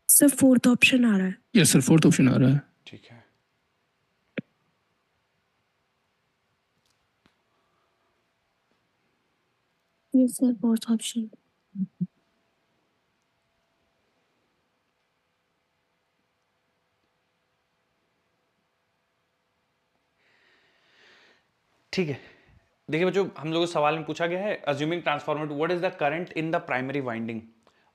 सर फोर्थ ऑप्शन आ रहा है।
यस सर, फोर्थ ऑप्शन आ रहा है।
ठीक है,
यस सर फोर्थ ऑप्शन।
ठीक है। देखिए बच्चों, हम लोगों को सवाल में पूछा गया है assuming transformer what is the current in the primary winding,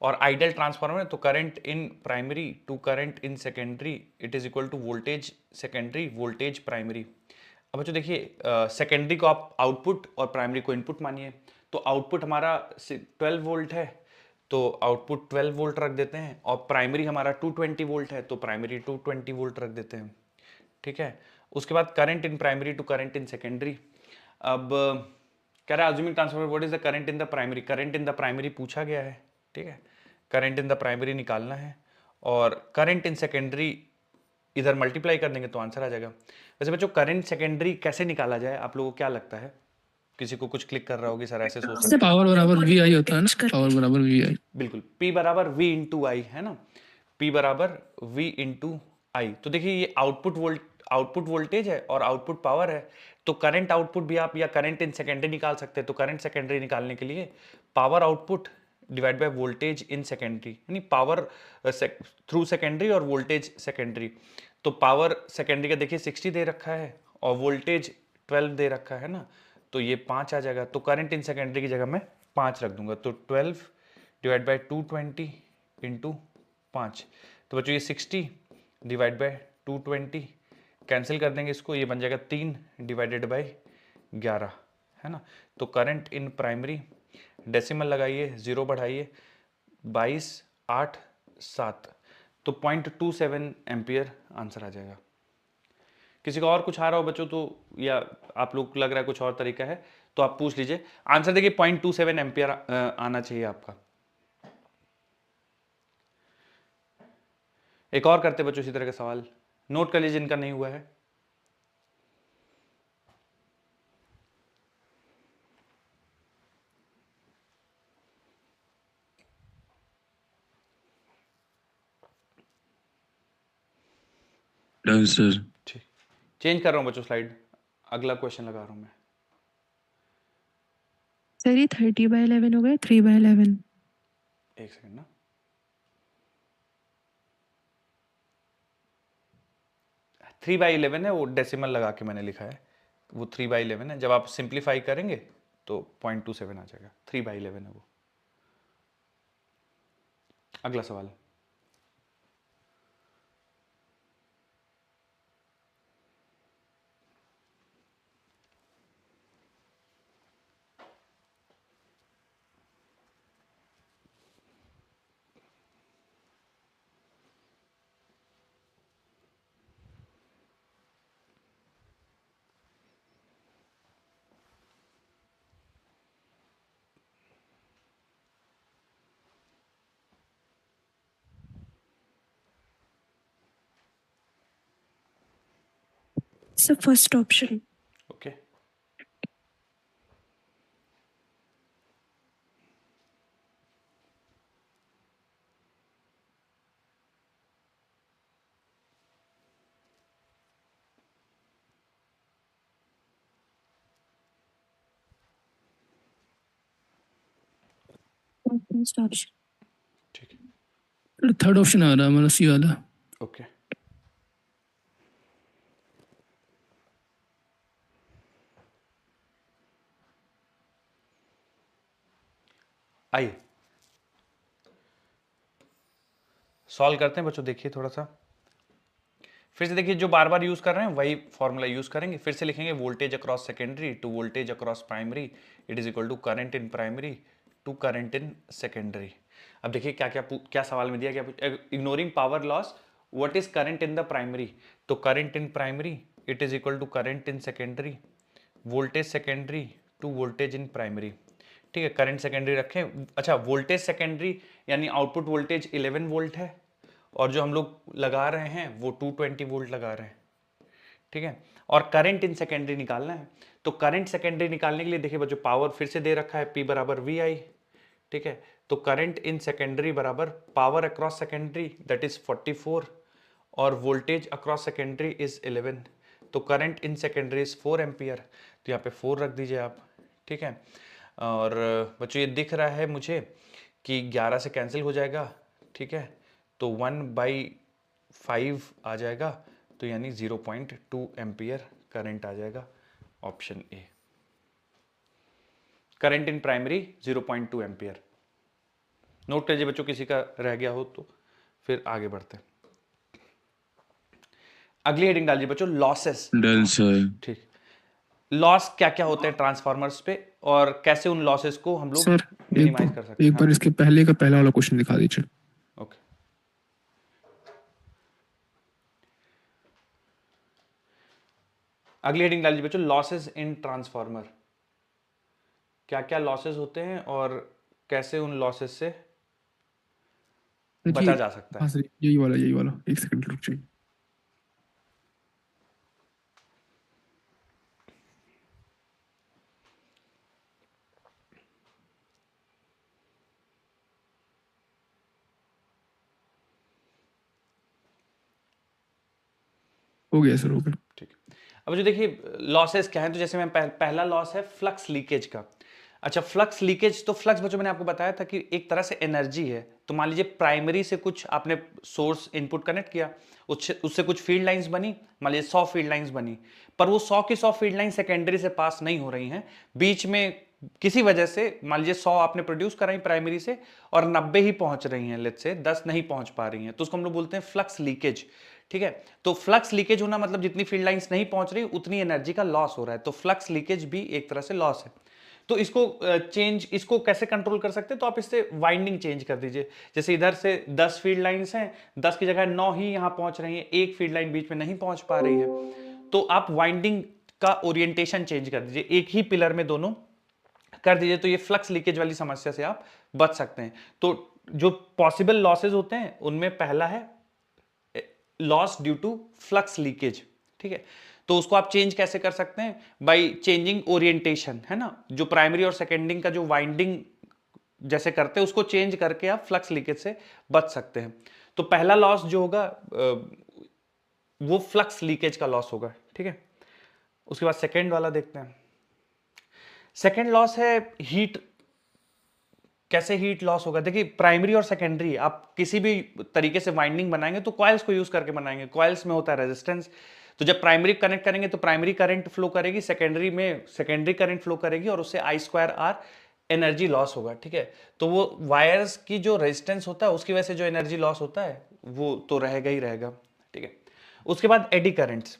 और आइडियल ट्रांसफार्मर है तो current in primary to current in secondary it is equal to voltage secondary voltage primary. अब बच्चों देखिए, सेकेंडरी को आप आउटपुट और प्राइमरी को इनपुट मानिए, तो आउटपुट हमारा 12 वोल्ट है तो आउटपुट 12 वोल्ट रख देते हैं, और प्राइमरी हमारा 220 वोल्ट है तो प्राइमरी 220 वोल्ट रख देते हैं। ठीक है, उसके बाद current in primary to current in secondary. अब कह रहा है assuming transformer what is the current in the primary, current in the primary पूछा गया है। ठीक है, करंट इन द प्राइमरी निकालना है, और करंट इन सेकेंडरी इधर मल्टीप्लाई कर देंगे तो आंसर आ जाएगा। वैसे बच्चों करंट सेकेंडरी कैसे निकाला जाए, आप लोगों को क्या लगता है? किसी को कुछ क्लिक कर रहा होगी सर, ऐसे सोच सकते हैं।
पावर बराबर वी आई होता है ना, पावर बराबर वी आई।
बिल्कुल, P बराबर V इंटू आई है ना, P बराबर V इंटू आई। तो देखिए ये आउटपुट वोल्टेज है और आउटपुट पावर है, तो करंट आउटपुट भी आप या करंट इन सेकेंडरी निकाल सकते हैं। तो करंट सेकेंडरी निकालने के लिए power output divide by voltage in secondary, यानी पावर थ्रू सेकेंडरी और वोल्टेज सेकेंडरी। तो पावर सेकेंडरी का देखिए 60 दे रखा है और वोल्टेज 12 दे रखा है ना, तो ये 5 आ जाएगा। तो करंट इन सेकेंडरी की जगह मैं 5 रख दूंगा, तो 12 डिवाइड बाय 220 इंटू 5। तो बच्चों ये 60 डिवाइड बाय 220 कैंसिल कर देंगे इसको, ये बन जाएगा 3 डिवाइडेड बाय 11 है ना। तो करंट इन प्राइमरी, डेसिमल लगाइए, 0 बढ़ाइए, 22 8 7, तो 0.27 एम्पियर आंसर आ जाएगा। किसी का और कुछ आ रहा हो बच्चों तो, या आप लोग को लग रहा है कुछ और तरीका है तो आप पूछ लीजिए। आंसर देखिए 0.27 एम्पियर आना चाहिए आपका। एक और करते बच्चों इसी तरह का सवाल, नोट कर लीजिए जिनका नहीं हुआ है।
Done sir.
ठीक, चेंज कर रहा हूं बच्चों स्लाइड, अगला क्वेश्चन लगा रहा हूं मैं।
सर ये 30/11 हो गया, 3/11।
एक सेकंड ना, 3/11 है, वो डेसिमल लगा के मैंने लिखा है, वो 3/11 है। जब आप सिंप्लीफाई करेंगे तो 0.27 आ जाएगा, 3/11 है वो। अगला सवाल,
sir first option.
Okay.
First option.
ठीक है,
सर थर्ड ऑप्शन आ रहा है हमारा सी वाला।
ओके। आइए सॉल्व करते हैं बच्चों। देखिए थोड़ा सा फिर से देखिए, जो बार बार यूज कर रहे हैं वही फॉर्मूला यूज करेंगे। फिर से लिखेंगे voltage across secondary to voltage across primary it is equal to current in primary to current in secondary. अब देखिए क्या क्या क्या सवाल में दिया गया। Ignoring power loss what is current in the primary, तो current in primary it is equal to current in secondary voltage secondary to voltage in primary. ठीक है, करंट सेकेंडरी रखें। अच्छा, वोल्टेज सेकेंडरी यानी आउटपुट वोल्टेज 11 वोल्ट है और जो हम लोग लगा रहे हैं वो 220 वोल्ट लगा रहे हैं। ठीक है, और करंट इन सेकेंडरी निकालना है। तो करंट सेकेंडरी निकालने के लिए देखिए बच्चों, पावर फिर से दे रखा है P बराबर VI। ठीक है, तो करंट इन सेकेंडरी बराबर power across secondary that is 44 और वोल्टेज अक्रॉस सेकेंडरी इज 11। तो current in secondary is 4 ampere, तो यहाँ पे 4 रख दीजिए आप। ठीक है, और बच्चों ये दिख रहा है मुझे कि 11 से कैंसिल हो जाएगा। ठीक है, तो 1/5 आ जाएगा, तो यानी 0.2 एम्पियर करंट आ जाएगा। Option A, current in primary 0.2 ampere. Note कीजिए बच्चों, किसी का रह गया हो तो फिर आगे बढ़ते हैं। अगली हेडिंग डालिए बच्चों, लॉसेस।
Done sir.
ठीक, लॉस क्या क्या होते हैं ट्रांसफार्मर्स पे और कैसे उन लॉसेस को हम लोग
सर
मिनिमाइज कर सकते हैं।
एक बार इसके पहले का पहला वाला क्वेश्चन दिखा दीजिए।
ओके, अगली हेडिंग डालिए बच्चों, लॉसेस इन ट्रांसफार्मर। क्या क्या लॉसेस होते हैं और कैसे उन लॉसेस से बचा जा सकता है।
हाँ सर, यही वाला एक सेकंड रुक जाइए। हो गया सर, हो गया।
ठीक है, अब जो देखिए लॉसेस क्या है, तो जैसे मैं पहला लॉस है फ्लक्स लीकेज का। अच्छा, फ्लक्स लीकेज, तो फ्लक्स बच्चों मैंने आपको बताया था कि एक तरह से एनर्जी है। तो मान लीजिए प्राइमरी से कुछ आपने सोर्स इनपुट कनेक्ट किया, उससे कुछ फील्ड लाइंस बनी, मान लीजिए 100 फील्ड लाइंस बनी, पर वो 100 की 100 फील्ड लाइन सेकेंडरी से पास नहीं हो रही हैं। बीच में किसी वजह से मान लीजिए 100 आपने प्रोड्यूस कराई प्राइमरी से और 90 ही पहुंच रही हैं, लेट्स से 10 नहीं पहुंच पा रही हैं, तो उसको हम लोग बोलते हैं फ्लक्स लीकेज। ठीक है, तो फ्लक्स लीकेज होना मतलब जितनी फील्ड लाइंस नहीं पहुंच रही उतनी एनर्जी का लॉस हो रहा है, तो फ्लक्स लीकेज भी एक तरह से लॉस है। तो इसको कैसे कंट्रोल कर सकते हैं, तो आप इससे वाइंडिंग चेंज कर दीजिए। जैसे इधर से 10 फील्ड लाइंस हैं, 10 की जगह 9 ही यहां पहुंच रही है, एक फील्ड लाइन बीच में नहीं पहुंच पा रही है, तो आप वाइंडिंग का ओरिएंटेशन चेंज कर दीजिए, एक ही पिलर में दोनों कर दीजिए, तो ये फ्लक्स लीकेज वाली समस्या से आप बच सकते हैं। तो जो पॉसिबल लॉसेज होते हैं उनमें पहला है loss due to flux leakage. ठीक है, तो उसको आप चेंज कैसे कर सकते हैं, बाय चेंजिंग ओरिएंटेशन, है ना। जो प्राइमरी और सेकेंडिंग का जो वाइंडिंग जैसे करते हैं उसको चेंज करके आप फ्लक्स लीकेज से बच सकते हैं। तो पहला लॉस जो होगा वो फ्लक्स लीकेज का लॉस होगा। ठीक है, उसके बाद सेकेंड वाला देखते हैं। सेकेंड लॉस है हीट। कैसे हीट लॉस होगा, देखिए प्राइमरी और सेकेंडरी आप किसी भी तरीके से वाइंडिंग बनाएंगे तो कॉइल्स को यूज करके बनाएंगे। कॉइल्स में होता है रेजिस्टेंस, तो जब प्राइमरी कनेक्ट करेंगे तो प्राइमरी करंट फ्लो करेगी, सेकेंडरी में सेकेंडरी करंट फ्लो करेगी और उससे I²R एनर्जी लॉस होगा। ठीक है, तो वो वायर्स की जो रेजिस्टेंस होता है उसकी वजह से जो एनर्जी लॉस होता है वो तो रहेगा ही रहेगा। ठीक है, उसके बाद एडी करंट्स।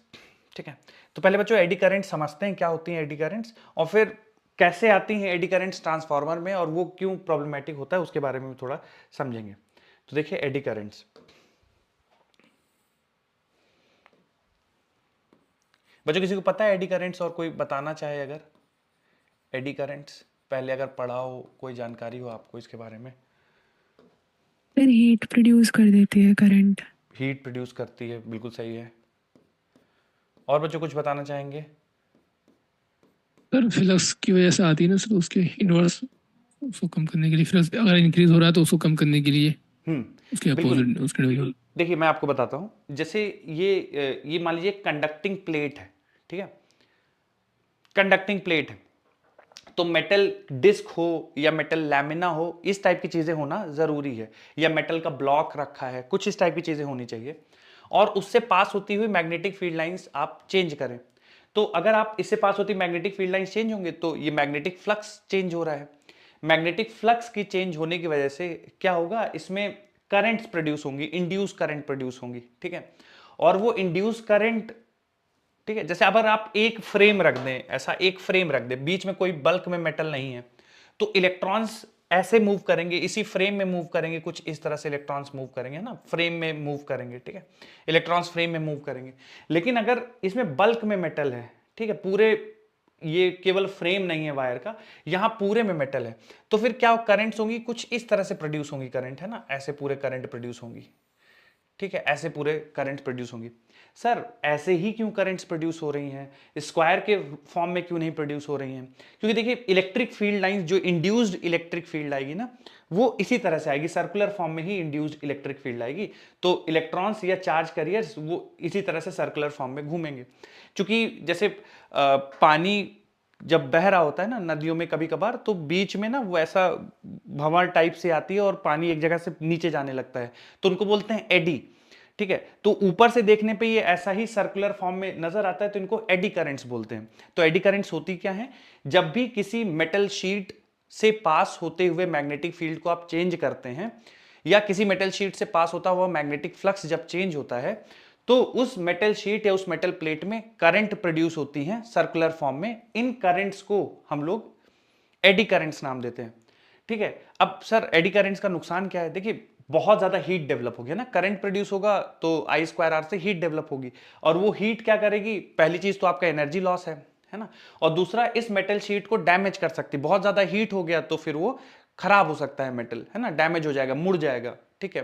ठीक है, तो पहले बच्चों एडी करंट समझते हैं क्या होती हैं एडी करंट्स, और फिर कैसे आती हैं एडी करंट्स ट्रांसफार्मर में और वो क्यों प्रॉब्लमेटिक होता है उसके बारे में थोड़ा समझेंगे। तो देखिए एडी करंट्स, बच्चों किसी को पता है एडी करंट्स और कोई बताना चाहे अगर एडी करंट्स पहले अगर पढ़ा हो, कोई जानकारी हो आपको इसके बारे में।
फिर हीट प्रोड्यूस कर देती है करंट।
हीट प्रोड्यूस करती है, बिल्कुल सही है। और बच्चों कुछ बताना चाहेंगे।
सर फ्लक्स की वजह से आती है ना सर, उसके इनवर्स, उसको कम करने के लिए, फ्लक्स अगर इंक्रीज हो रहा है तो उसको कम करने के लिए उसके अपोजिट उसके।
देखिए मैं आपको बताता हूं, जैसे ये मान लीजिए कंडक्टिंग प्लेट है। ठीक है, कंडक्टिंग प्लेट है, तो मेटल डिस्क हो या मेटल लैमिना हो, इस टाइप की चीजें होना जरूरी है, या मेटल का ब्लॉक रखा है, कुछ इस टाइप की चीजें होनी चाहिए। और उससे पास होती हुई मैग्नेटिक फील्ड लाइंस आप चेंज करें। तो अगर आप इससे पास होती मैग्नेटिक फील्ड लाइंस चेंज होंगे तो ये मैग्नेटिक फ्लक्स चेंज हो रहा है। मैग्नेटिक फ्लक्स की चेंज होने की वजह से क्या होगा, इसमें करंट्स प्रोड्यूस होंगी, इंड्यूस करंट प्रोड्यूस होंगी, ठीक है। और वो इंड्यूस करंट, ठीक है, जैसे अगर आप एक फ्रेम रख दें, ऐसा एक फ्रेम रख दें, बीच में कोई बल्क में मेटल नहीं है, तो इलेक्ट्रॉन्स ऐसे मूव करेंगे, इसी फ्रेम में मूव करेंगे, कुछ इस तरह से इलेक्ट्रॉन्स मूव करेंगे ना, फ्रेम में मूव करेंगे, ठीक है, इलेक्ट्रॉन्स फ्रेम में मूव करेंगे। लेकिन अगर इसमें बल्क में मेटल है, ठीक है, पूरे, ये केवल फ्रेम नहीं है वायर का, यहां पूरे में मेटल है, तो फिर क्या करंट्स होंगी, कुछ इस तरह से प्रोड्यूस होंगी करंट, है ना, ऐसे पूरे करंट प्रोड्यूस होंगी, ठीक है, ऐसे पूरे करंट प्रोड्यूस होंगी। सर ऐसे ही क्यों करंट्स प्रोड्यूस हो रही हैं, स्क्वायर के फॉर्म में क्यों नहीं प्रोड्यूस हो रही हैं? क्योंकि देखिए इलेक्ट्रिक फील्ड लाइंस, जो इंड्यूस्ड इलेक्ट्रिक फील्ड आएगी ना, वो इसी तरह से आएगी, सर्कुलर फॉर्म में ही इंड्यूस्ड इलेक्ट्रिक फील्ड आएगी। तो इलेक्ट्रॉन्स या चार्ज कैरियर्स वो इसी तरह से सर्कुलर फॉर्म में घूमेंगे। क्योंकि जैसे पानी जब बह रहा होता है ना नदियों में कभी कभार, तो बीच में ना वो ऐसा भंवर टाइप से आती है और पानी एक जगह से नीचे जाने लगता है, तो उनको बोलते हैं एडी, ठीक है। तो ऊपर से देखने पे ये ऐसा ही सर्कुलर फॉर्म में नजर आता है, तो इनको एडी करंट्स बोलते हैं। तो एडी करंट्स होती क्या है, जब भी किसी मेटल शीट से पास होते हुए मैग्नेटिक फील्ड को आप चेंज करते हैं, या किसी मेटल शीट से पास होता हुआ मैग्नेटिक फ्लक्स जब चेंज होता है, तो उस मेटल शीट या उस मेटल प्लेट में करंट प्रोड्यूस होती हैं सर्कुलर फॉर्म में। इन करंट्स को हम लोग एडी करंट्स नाम देते हैं, ठीक है। अब सर एडी करंट्स का नुकसान क्या है? देखिए बहुत ज्यादा हीट डेवलप होगी ना, करंट प्रोड्यूस होगा तो I²R से हीट डेवलप होगी, और वो हीट क्या करेगी, पहली चीज तो आपका एनर्जी लॉस है ना, और दूसरा इस मेटल शीट को डैमेज कर सकती है। बहुत ज्यादा हीट हो गया तो फिर वो खराब हो सकता है मेटल, है ना, डैमेज हो जाएगा, मुड़ जाएगा, ठीक है।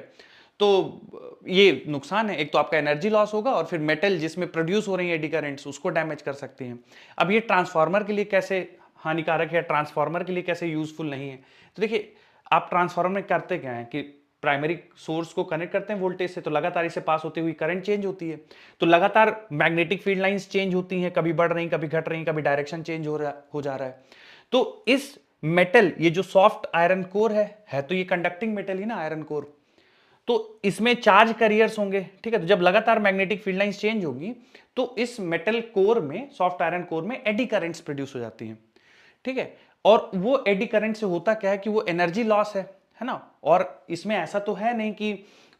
तो ये नुकसान है, एक तो आपका एनर्जी लॉस होगा, और फिर मेटल जिसमें प्रोड्यूस हो रही है एडी करंट्स उसको डैमेज कर सकती हैं। अब ये ट्रांसफार्मर के लिए कैसे हानिकारक है, ट्रांसफार्मर के लिए कैसे यूजफुल नहीं है? तो देखिए आप ट्रांसफार्मर में करते क्या है कि प्राइमरी सोर्स को कनेक्ट करते हैं वोल्टेज से, तो लगातार इसे पास होती हुई करंट चेंज होती है, तो लगातार मैग्नेटिक फील्ड लाइंस चेंज होती हैं, कभी बढ़ रही, कभी घट रही, कभी डायरेक्शन चेंज हो जा रहा है। तो इस मेटल, ये जो सॉफ्ट आयरन कोर है तो ये कंडक्टिंग मेटल ही ना आयरन कोर, तो इसमें चार्ज कैरियर्स होंगे, ठीक है। तो जब लगातार मैग्नेटिक फील्ड लाइंस चेंज होगी तो इस मेटल कोर में, सॉफ्ट आयरन कोर में एडी करंट्स प्रोड्यूस हो जाती हैं, ठीक है। और वो एडी करंट से होता क्या है कि वो एनर्जी लॉस है ना, और इसमें ऐसा तो है नहीं कि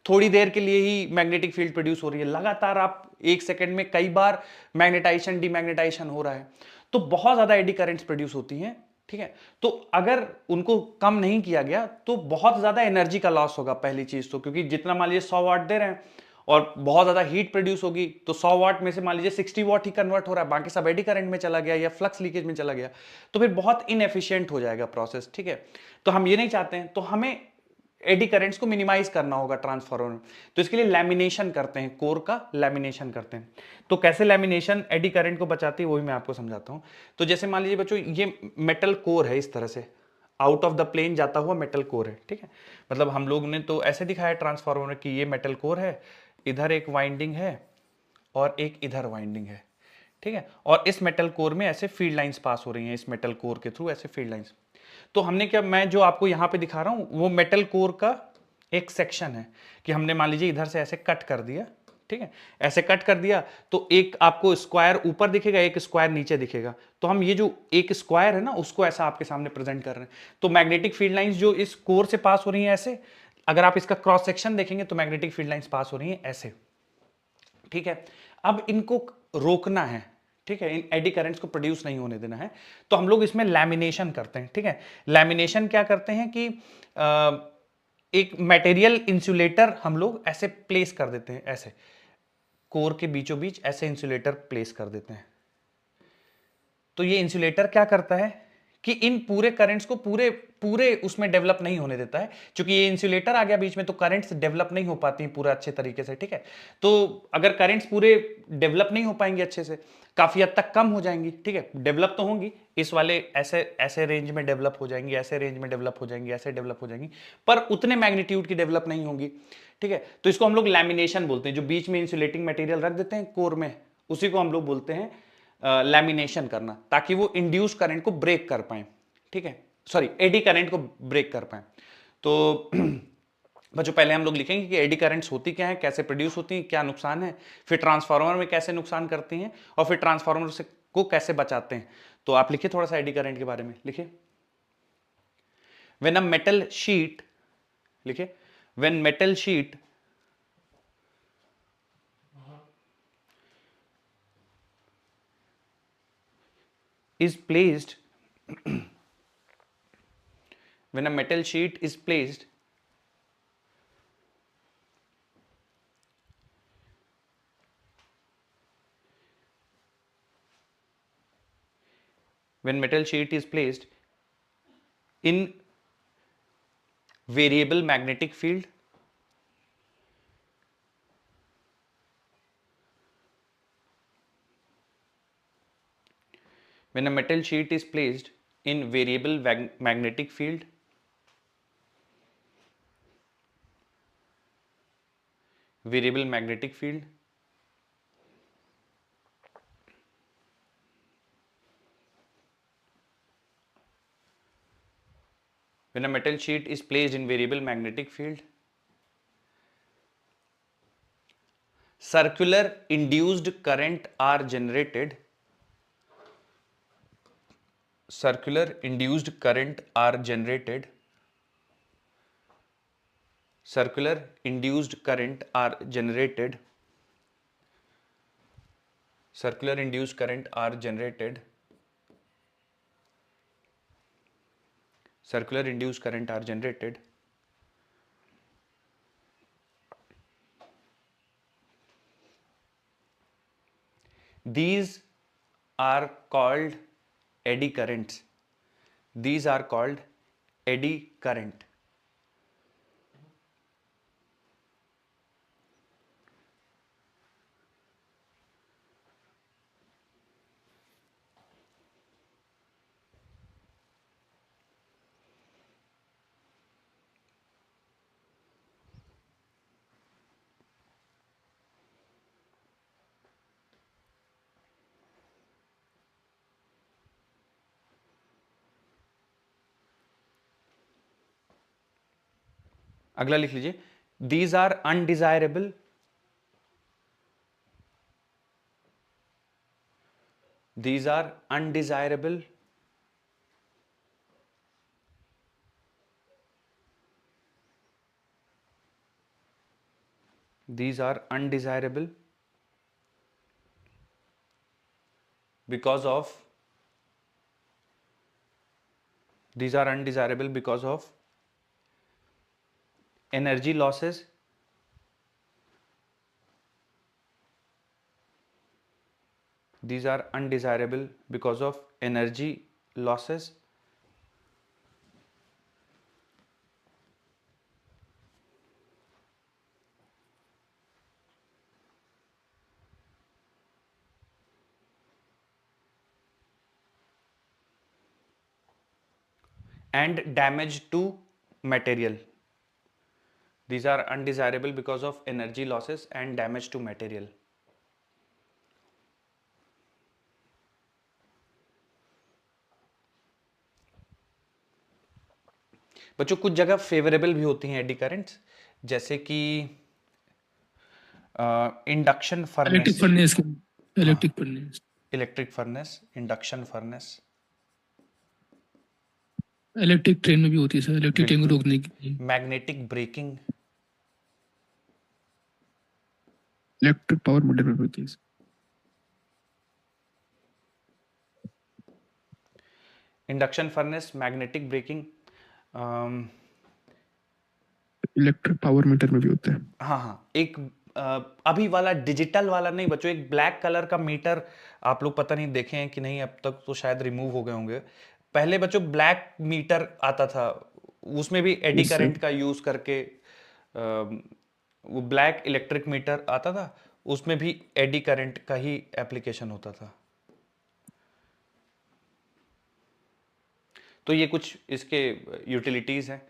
थोड़ी देर के लिए ही मैग्नेटिक फील्ड प्रोड्यूस हो रही है, लगातार आप एक सेकंड में कई बार मैग्नेटाइजेशन डीमैग्नेटाइजेशन हो रहा है, तो बहुत ज्यादा एडी करंट्स प्रोड्यूस होती हैं, ठीक है। तो अगर उनको कम नहीं किया गया तो बहुत ज्यादा एनर्जी का लॉस होगा पहली चीज तो, क्योंकि जितना मान लीजिए 100 वाट दे रहे हैं और बहुत ज्यादा हीट प्रोड्यूस होगी, तो 100 वाट में से मान लीजिए 60 वाट ही कन्वर्ट हो रहा है, बाकी सब एडी करंट में चला गया या फ्लक्स लीकेज में चला गया, तो फिर बहुत इनएफिशिएंट हो जाएगा प्रोसेस, ठीक है। तो हम ये नहीं चाहते हैं, तो हमें एडी करंट्स को मिनिमाइज करना होगा ट्रांसफार्मर में, तो इसके लिए लैमिनेशन करते हैं, कोर का लैमिनेशन करते हैं। तो कैसे लैमिनेशन एडी करंट को बचाती है वो भी मैं आपको समझाता हूं। तो जैसे मान लीजिए बच्चों ये मेटल कोर है, इस तरह से आउट ऑफ द प्लेन जाता हुआ मेटल कोर है, ठीक है। मतलब हम लोग ने तो ऐसे दिखाया ट्रांसफार्मर कि ये मेटल कोर है, इधर एक वाइंडिंग है और एक इधर वाइंडिंग है, ठीक है। और इस मेटल कोर में ऐसे फील्ड लाइंस पास हो रही हैं, इस मेटल कोर के थ्रू ऐसे फील्ड लाइंस। तो हमने क्या, मैं जो आपको यहां पे दिखा रहा हूं वो मेटल कोर का एक सेक्शन है, कि हमने मान लीजिए इधर से ऐसे कट कर दिया, ठीक है, ऐसे कट कर दिया, तो एक आपको स्क्वायर ऊपर दिखेगा, एक स्क्वायर नीचे दिखेगा। तो हम ये जो एक स्क्वायर है ना उसको ऐसा आपके सामने प्रेजेंट कर रहे हैं। तो मैग्नेटिक फील्ड लाइंस जो इस कोर से पास हो रही हैं ऐसे, अगर आप इसका क्रॉस सेक्शन देखेंगे तो मैग्नेटिक फील्ड लाइंस पास हो रही हैं ऐसे, ठीक है। अब इनको रोकना है, ठीक है, इन एडी करंट्स को प्रोड्यूस नहीं होने देना है, तो हम लोग इसमें लैमिनेशन करते हैं, ठीक है। लैमिनेशन क्या करते हैं कि एक मटेरियल इंसुलेटर हम लोग ऐसे प्लेस कर देते हैं, ऐसे कोर के बीचों बीच ऐसे इंसुलेटर प्लेस कर देते हैं। तो ये इंसुलेटर क्या करता है कि इन पूरे करंट्स को पूरे उसमें डेवलप नहीं होने देता है, क्योंकि ये इंसुलेटर आ गया बीच में तो करंट्स डेवलप नहीं हो पाती पूरा अच्छे तरीके से, ठीक है। तो अगर करंट्स पूरे डेवलप नहीं हो पाएंगे अच्छे से, काफी हद तक कम हो जाएंगी, ठीक है, डेवलप तो होंगी, इस वाले ऐसे ऐसे रेंज में डेवलप हो जाएंगी, ऐसे रेंज में डेवलप हो जाएंगी, ऐसे डेवलप हो जाएंगी, पर उतने मैग्नीट्यूड की डेवलप नहीं होंगी, ठीक है। तो इसको हम लोग लैमिनेशन बोलते हैं, जो बीच में इंसुलेटिंग मटेरियल रख देते हैं कोर में, उसी को हम लोग बोलते हैं लैमिनेशन करना, ताकि वो इंड्यूस करंट को ब्रेक कर पाए, ठीक है, सॉरी एडी करंट को ब्रेक कर पाए। तो बच्चों पहले हम लोग लिखेंगे कि एडी करंट्स होती क्या है, कैसे प्रोड्यूस होती हैं, क्या नुकसान है, फिर ट्रांसफार्मर में कैसे नुकसान करती हैं, और फिर ट्रांसफार्मर से को कैसे बचाते हैं। तो आप लिखिए थोड़ा सा एडी करंट के बारे में, लिखिए। व्हेन अ मेटल शीट, लिखिए, when metal sheet is placed when a metal sheet is placed when metal sheet is placed in variable magnetic field, when a metal sheet is placed in variable magnetic field, variable magnetic field, when a metal sheet is placed in variable magnetic field, circular induced current are generated, circular induced current are generated, circular induced current are generated, circular induced current are generated, circular induced current are generated. These are called eddy currents. These are called eddy current. अगला लिख लीजिए, these are undesirable, these are undesirable, these are undesirable because of, these are undesirable because of energy losses, these are undesirable because of energy losses, and damage to material. These are undesirable because of energy losses and damage to material. बच्चों कुछ जगह favourable भी होती हैं eddy currents, जैसे कि induction
electric
furnace,
furnace, electric furnace,
electric furnace, induction furnace,
electric train में भी होती है सर, इलेक्ट्रिक ट्रेन को रोकने के लिए।
Magnetic braking,
electric power motor में होती है।
Induction furnace, magnetic braking,
electric power meter में भी होता है।
हाँ हाँ, एक अभी वाला डिजिटल वाला नहीं बच्चों, एक ब्लैक कलर का मीटर आप लोग पता नहीं देखे हैं कि नहीं, अब तक तो शायद रिमूव हो गए होंगे। पहले बच्चों ब्लैक मीटर आता था, उसमें भी एडी करंट का यूज करके, वो ब्लैक इलेक्ट्रिक मीटर आता था, उसमें भी एडी करंट का ही एप्लीकेशन होता था। तो ये कुछ इसके यूटिलिटीज हैं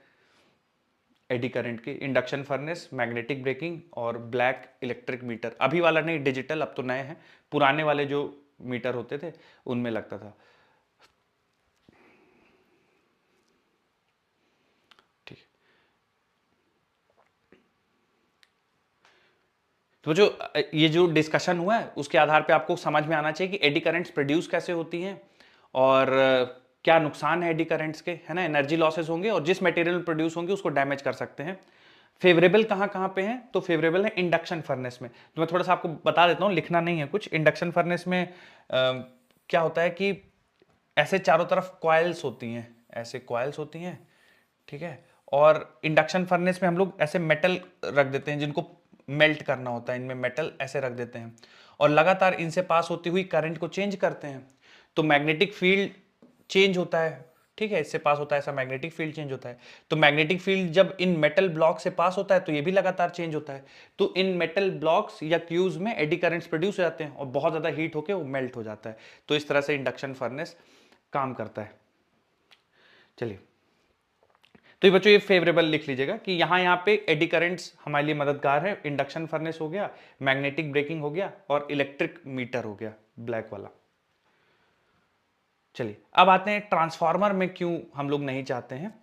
एडी करंट की, इंडक्शन फर्नेस, मैग्नेटिक ब्रेकिंग और ब्लैक इलेक्ट्रिक मीटर। अभी वाला नहीं डिजिटल, अब तो नए हैं, पुराने वाले जो मीटर होते थे उनमें लगता था। तो जो ये जो डिस्कशन हुआ है उसके आधार पे आपको समझ में आना चाहिए कि एडी करंट्स प्रोड्यूस कैसे होती हैं और क्या नुकसान है एडी करंट्स के, है ना। एनर्जी लॉसेस होंगे और जिस मटेरियल में प्रोड्यूस होंगे उसको डैमेज कर सकते हैं। फेवरेबल कहाँ कहाँ पे हैं, तो फेवरेबल है इंडक्शन फर्नेस में। तो मैं थोड़ा सा आपको बता देता हूँ, लिखना नहीं है कुछ। इंडक्शन फर्नेस में क्या होता है कि ऐसे चारों तरफ कॉइल्स होती हैं, ऐसे कॉइल्स होती हैं, ठीक है। और इंडक्शन फर्नेस में हम लोग ऐसे मेटल रख देते हैं जिनको मेल्ट करना होता है, इनमें मेटल ऐसे रख देते हैं और लगातार इनसे पास होती हुई करंट को चेंज करते हैं, तो मैग्नेटिक फील्ड चेंज होता है, ठीक है। इससे पास होता है, ऐसा मैग्नेटिक फील्ड चेंज होता है। तो मैग्नेटिक फील्ड जब इन मेटल ब्लॉक से पास होता है तो ये भी लगातार चेंज होता है। तो इन मेटल ब्लॉक्स या क्यूज में एडी करंट्स प्रोड्यूस हो जाते हैं और बहुत ज्यादा हीट होकर वो मेल्ट हो जाता है। तो इस तरह से इंडक्शन फर्नेस काम करता है। चलिए, तो ये बच्चों ये फेवरेबल लिख लीजिएगा कि यहाँ पे एडी करंट्स हमारे लिए मददगार है। इंडक्शन फर्नेस हो गया, मैग्नेटिक ब्रेकिंग हो गया और इलेक्ट्रिक मीटर हो गया ब्लैक वाला। चलिए अब आते हैं ट्रांसफार्मर में क्यों हम लोग नहीं चाहते हैं।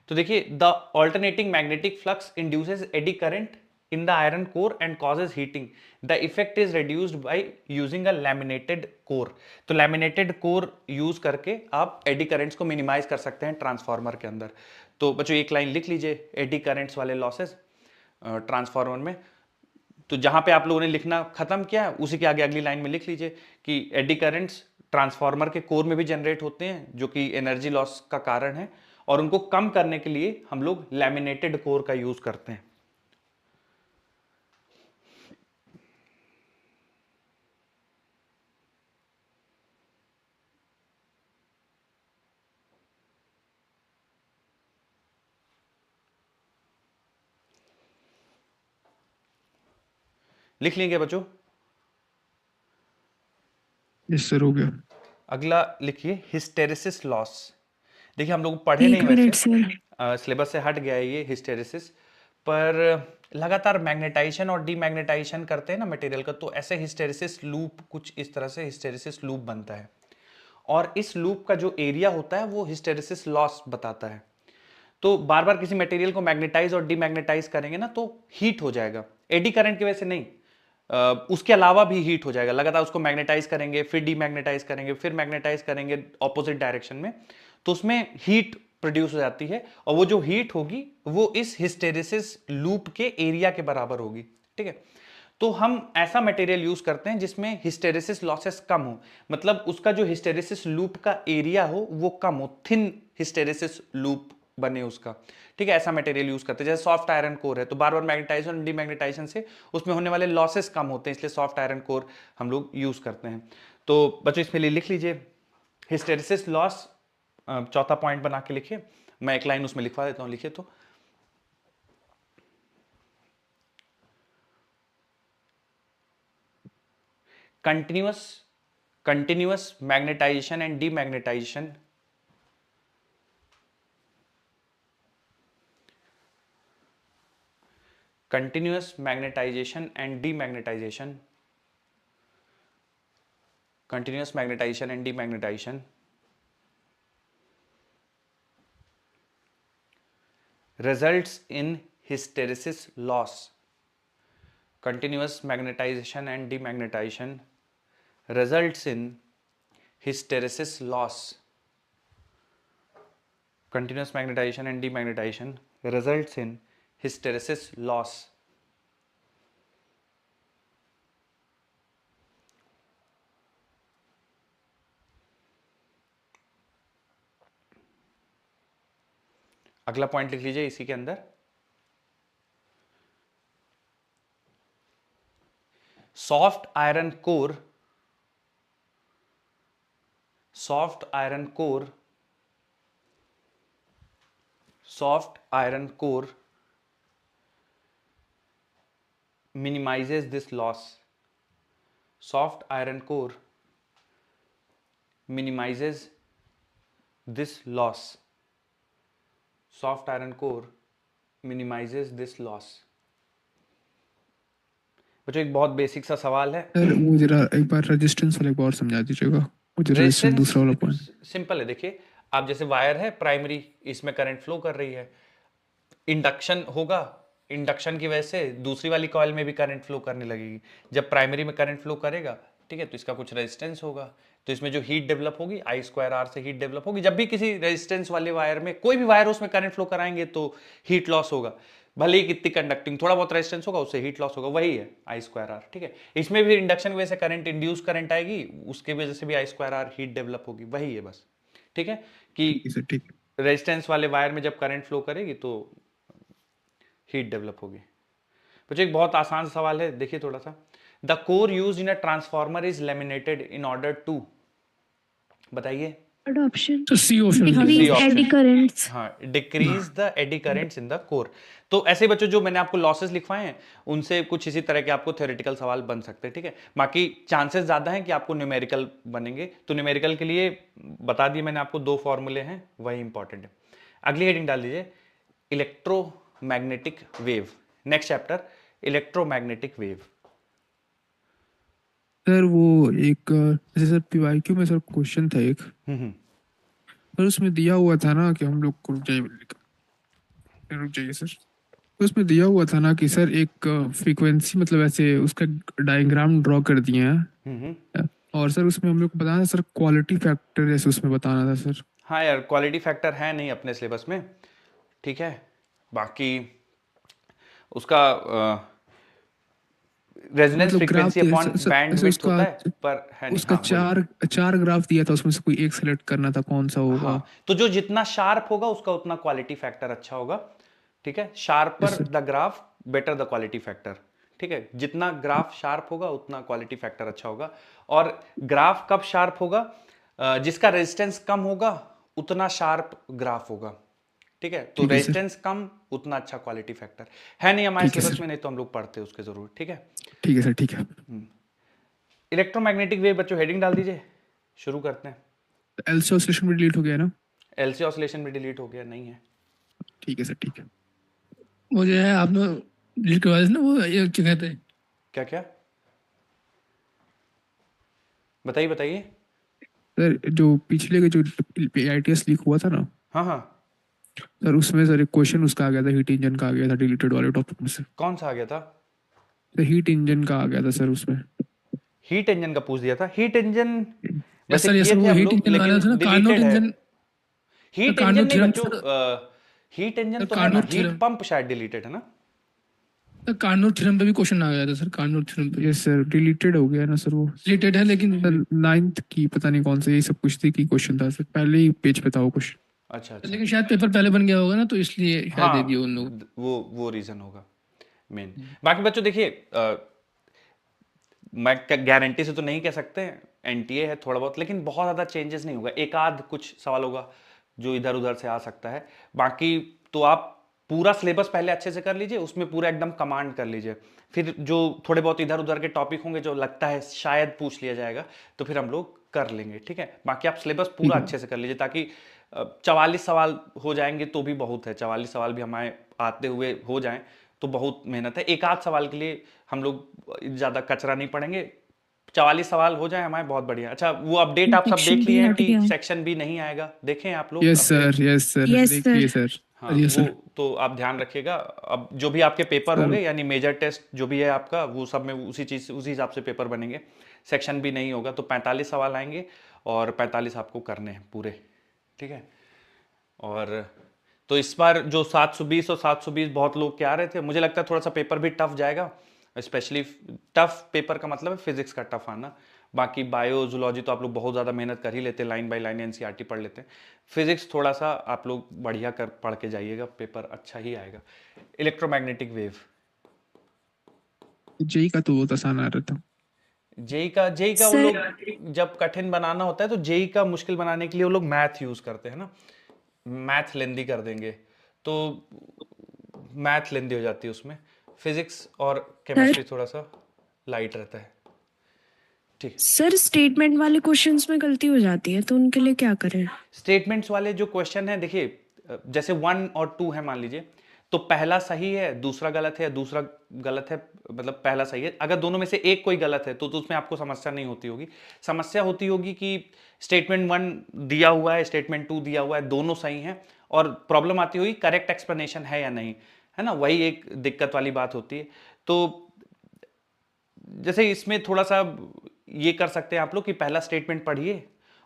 तो देखिए, the alternating magnetic flux induces eddy current in the iron core and causes heating. The effect is reduced by using a laminated core. तो laminated core यूज करके आप एडी करंट्स को मिनिमाइज कर सकते हैं ट्रांसफार्मर के अंदर। तो बच्चों एक लाइन लिख लीजिए, एडी करंट्स वाले लॉसेस ट्रांसफार्मर में। तो जहां पे आप लोगों ने लिखना खत्म किया उसी के आगे अगली लाइन में लिख लीजिए कि एडी करंट्स ट्रांसफार्मर के कोर में भी जनरेट होते हैं जो कि एनर्जी लॉस का कारण है, और उनको कम करने के लिए हम लोग लैमिनेटेड कोर का यूज करते हैं। लिख लेंगे बच्चों?
यस सर, हो गया।
अगला लिखिए हिस्टेरिसिस लॉस। देखिए हम लोग पढ़े
एक
नहीं
मिनट
वैसे,
सर।
सिलेबस से हट गया है ये हिस्टेरिसिस, पर लगातार मैग्नेटाइजेशन और डीमैग्नेटाइजेशन करते हैं ना मटेरियल का, तो ऐसे हिस्टेरिसिस लूप, कुछ इस तरह से हिस्टेरिसिस लूप बनता है और इस लूप का जो एरिया होता है वो हिस्टेरिसिस लॉस बताता है। तो बार बार किसी मटेरियल को मैग्नेटाइज और डीमैग्नेटाइज करेंगे ना तो हीट हो जाएगा, एडी करंट की वजह से नहीं, उसके अलावा भी हीट हो जाएगा। लगातार उसको मैग्नेटाइज करेंगे, फिर डीमैग्नेटाइज करेंगे, फिर मैग्नेटाइज करेंगे ऑपोजिट डायरेक्शन में, तो उसमें हीट प्रोड्यूस हो जाती है और वो जो हीट होगी वो इस हिस्टेरिसिस लूप के एरिया के बराबर होगी, ठीक है। तो हम ऐसा मटेरियल यूज करते हैं जिसमें हिस्टेरिसिस लॉसेस कम हो, मतलब उसका जो हिस्टेरिसिस लूप का एरिया हो वो कम हो, थिन हिस्टेरिसिस लूप बने उसका, ठीक है। ऐसा मटेरियल यूज करते हैं। जैसे सॉफ्ट आयरन कोर है तो बार बार मैग्नेटाइजेशन डीमैग्नेटाइजेशन से उसमें होने वाले लॉसेस कम होते हैं, इसलिए सॉफ्ट आयरन कोर हम लोग यूज करते हैं। तो बच्चों इसमें लिए लिख लीजिए हिस्टेरिसिस लॉस, चौथा पॉइंट बना के लिखिए, मैं एक लाइन उसमें लिखवा देता हूं, लिखिए तो continuous magnetization and demagnetization continuous magnetization and demagnetization continuous magnetization and demagnetization results in hysteresis loss. Continuous magnetization and demagnetization results in hysteresis loss. Continuous magnetization and demagnetization results in hysteresis loss. अगला point लिख लीजिए इसी के अंदर, soft iron core minimizes this loss. Soft iron core minimizes this loss. Soft iron core minimizes this loss. बच्चों एक बहुत basic सा सवाल है
सर, मुझे जरा एक बार रेजिस्टेंस वाला एक बार समझा दीजिएगा, मुझे रेजिस्टेंस दूसरा वाला पॉइंट।
सिंपल है, देखिए आप जैसे वायर है प्राइमरी, इसमें करंट फ्लो कर रही है, इंडक्शन होगा इंडक्शन की वजह से दूसरी वाली कॉइल में भी करंट फ्लो करने लगेगी। जब प्राइमरी में करंट फ्लो करेगा, ठीक है, तो इसका कुछ रेजिस्टेंस होगा, तो इसमें जो हीट डेवलप होगी I2R से हीट डेवलप होगी। जब भी किसी रेजिस्टेंस वाले वायर में, कोई भी वायर उसमें करंट फ्लो कराएंगे तो हीट लॉस होगा, भले ही कितनी कंडक्टिंग, थोड़ा बहुत रेजिस्टेंस होगा, उससे हीट लॉस होगा, वही है I2R, ठीक है। इसमें भी इंडक्शन की वजह से करंट, इंड्यूस करंट आएगी, उसके वजह से भी I2R हीट डेवलप होगी, वही है बस, ठीक है। कि
ठीक।
रेजिस्टेंस वाले वायर में जब करंट फ्लो करेगी तो हीट डेवलप होगी। बच्चों एक बहुत आसान सवाल है, देखिए थोड़ा सा। The core use in a transformer is laminated in order to, बताइए।
ऑप्शन
तो C option
decrease eddy currents.
हाँ, decrease the eddy currents in the core. तो ऐसे बच्चों जो मैंने आपको लॉसेस लिखवाए हैं उनसे कुछ इसी तरह के आपको थ्योरेटिकल सवाल बन सकते हैं, ठीक है। बाकी चांसेस ज्यादा हैं कि आपको न्यूमेरिकल बनेंगे, तो न्यूमेरिकल के लिए बता दिए मैंने आपको, 2 फॉर्मूले हैं, वही इंपॉर्टेंट है। अगली हेडिंग डाल दीजिए, electromagnetic wave. Next chapter, electromagnetic wave.
Sir वो एक जैसे सर पीवाईक्यू में सर क्वेश्चन था एक, सर उसमें दिया हुआ था ना कि हम लोग को रुक जाइए सर, तो उसमें दिया हुआ था ना कि सर एक फ्रीक्वेंसी मतलब ऐसे उसका डायग्राम ड्रॉ कर दिए हैं, और सर उसमें हम लोग को बताना सर क्वालिटी फैक्टर जैसे उसमें बताना था सर।
हाँ यार, क्वालिटी फैक्टर है नहीं अपने सिलेबस में, ठीक है। बाकी उसका रेजोनेंस
मतलब
फ्रीक्वेंसी
ग्राफ
अपॉन बैंडविड्थ होता है, पर है नहीं।
उसका
हाँ, बोलिए।
चार ग्राफ दिया था, उसमें से कोई एक सेलेक्ट करना था, कौन सा होगा।
हाँ, तो जो जितना शार्प होगा उसका उतना क्वालिटी फैक्टर अच्छा होगा, ठीक है। Sharper the graph better the quality factor, ठीक है। जितना ग्राफ शार्प होगा उतना क्वालिटी फैक्टर अच्छा होगा। और ग्राफ कब शार्प होगा? जिसका रेजिस्टेंस कम होगा उतना शार्प ग्राफ होगा, ठीक है। तो रेजिस्टेंस कम उतना अच्छा क्वालिटी फैक्टर है नहीं हमारे सिलेबस में, नहीं तो हम लोग पढ़ते उसके जरूर, ठीक है।
ठीक है सर, ठीक है।
इलेक्ट्रोमैग्नेटिक वेव बच्चों हेडिंग डाल दीजिए, शुरू करते हैं।
एलसी ऑसिलेशन भी डिलीट हो गया ना?
एलसी ऑसिलेशन भी डिलीट हो गया, नहीं है।
ठीक है सर, ठीक है।
वो जो है आपने डिलीट करवा दिया ना, वो ये क्या कहते हैं?
क्या क्या बताइए बताइए।
सर जो पिछले के जो आईटीएस लीक हुआ था ना,
हाँ हाँ,
सर उसमें सर एक क्वेश्चन उसका आ गया था, हीट इंजन का आ गया था डिलीटेड वाले टॉपिक में से।
कौन सा आ गया था?
तो हीट इंजन का आ गया था सर उसमें।
हीट इंजन का पूछ दिया था। हीट इंजन
यस
वैसे
सर, यस
किए
सर,
थे
वो
हम
हीट
लोग,
इंजन वाला था ना,
लेकिन
कार्नोट
डिलीटेड है।
इंजन।
हीट
कार्नोट
इंजन नहीं
थ्योरम
बच्चों,
सर,
हीट इंजन तो है ना,
कार्नोट
हीट
थ्योरम,
पंप शायद डिलीटेड है ना।
कार्नोट थ्योरम पे भी क्वेश्चन आ गया था सर, कार्नोट थ्योरम पे।
यस सर, डिलीटेड हो गया ना सर वो।
रिलेटेड है लेकिन
सर 9th की पता नहीं कौन सा, यही सब कुछ थी की क्वेश्चन था सर, पहले ही पेज पे था वो क्वेश्चन।
अच्छा अच्छा,
लेकिन शायद पेपर पहले बन गया होगा ना, तो इसलिए शायद दे दिया उन लोगों।
वो रीजन होगा मेन। बाकी बच्चों देखिए, मैं गारंटी से तो नहीं कह सकते, एनटीए है थोड़ा बहुत, लेकिन बहुत ज्यादा चेंजेस नहीं होगा। एक आध कुछ सवाल होगा जो इधर उधर से आ सकता है। बाकी तो आप पूरा सिलेबस पहले अच्छे से कर लीजिए, उसमें पूरा एकदम कमांड कर लीजिए, फिर जो थोड़े बहुत इधर उधर के टॉपिक होंगे जो लगता है शायद पूछ लिया जाएगा तो फिर हम लोग कर लेंगे, ठीक है। बाकी आप सिलेबस पूरा अच्छे से कर लीजिए, ताकि 44 सवाल हो जाएंगे तो भी बहुत है। 44 सवाल भी हमारे आते हुए हो जाएं तो बहुत मेहनत है। एक आध सवाल के लिए हम लोग ज्यादा कचरा नहीं पड़ेंगे, 44 सवाल हो जाए हमारे बहुत बढ़िया। अच्छा, वो अपडेट आप सब देख लिए हैं कि सेक्शन भी नहीं आएगा? देखें आप लोग?
यस सर, यस सर, देखिए सर।
हाँ, वो तो आप ध्यान रखिएगा। अब जो भी आपके पेपर होंगे, यानी मेजर टेस्ट जो भी है आपका, वो सब में उसी हिसाब से पेपर बनेंगे। सेक्शन भी नहीं होगा, तो 45 सवाल आएंगे और 45 आपको करने हैं पूरे, ठीक है। और तो इस बार जो 720 और 720 बहुत लोग के आ रहे थे, मुझे लगता है थोड़ा सा पेपर भी टफ जाएगा। स्पेशली टफ पेपर का मतलब है फिजिक्स का टफ आना। बाकी बायो जूलॉजी तो आप लोग बहुत ज़्यादा मेहनत कर ही लेते हैं, लाइन बाय लाइन एनसीईआरटी पढ़ लेते हैं। फिजिक्स थोड़ा सा आप लोग बढ़िया कर पढ़ के जाइएगा, पेपर अच्छा ही आएगा। इलेक्ट्रोमैग्नेटिक वेव,
जेई का तो बहुत आसान आ रहा था।
जेई का वो लोग जब कठिन बनाना होता है तो जेई का मुश्किल बनाने के लिए वो लोग मैथ यूज करते हैं ना, मैथ लेंदी कर देंगे तो मैथ लेंदी हो जाती है उसमें। फिजिक्स और केमिस्ट्री थोड़ा सा लाइट रहता है, ठीक।
सर स्टेटमेंट वाले क्वेश्चंस में गलती हो जाती है तो उनके लिए क्या करें?
स्टेटमेंट्स वाले जो क्वेश्चन है, देखिए जैसे 1 और 2 है मान लीजिए, तो पहला सही है दूसरा गलत है, दूसरा गलत है मतलब पहला सही है। अगर दोनों में से एक कोई गलत है तो उसमें आपको समस्या नहीं होती होगी। समस्या होती होगी कि स्टेटमेंट 1 दिया हुआ है, स्टेटमेंट 2 दिया हुआ है, दोनों सही हैं, और प्रॉब्लम आती होगी करेक्ट एक्सप्लेनेशन है या नहीं, है ना, वही एक दिक्कत वाली बात होती है। तो जैसे इसमें थोड़ा सा ये कर सकते हैं आप लोग कि पहला स्टेटमेंट पढ़िए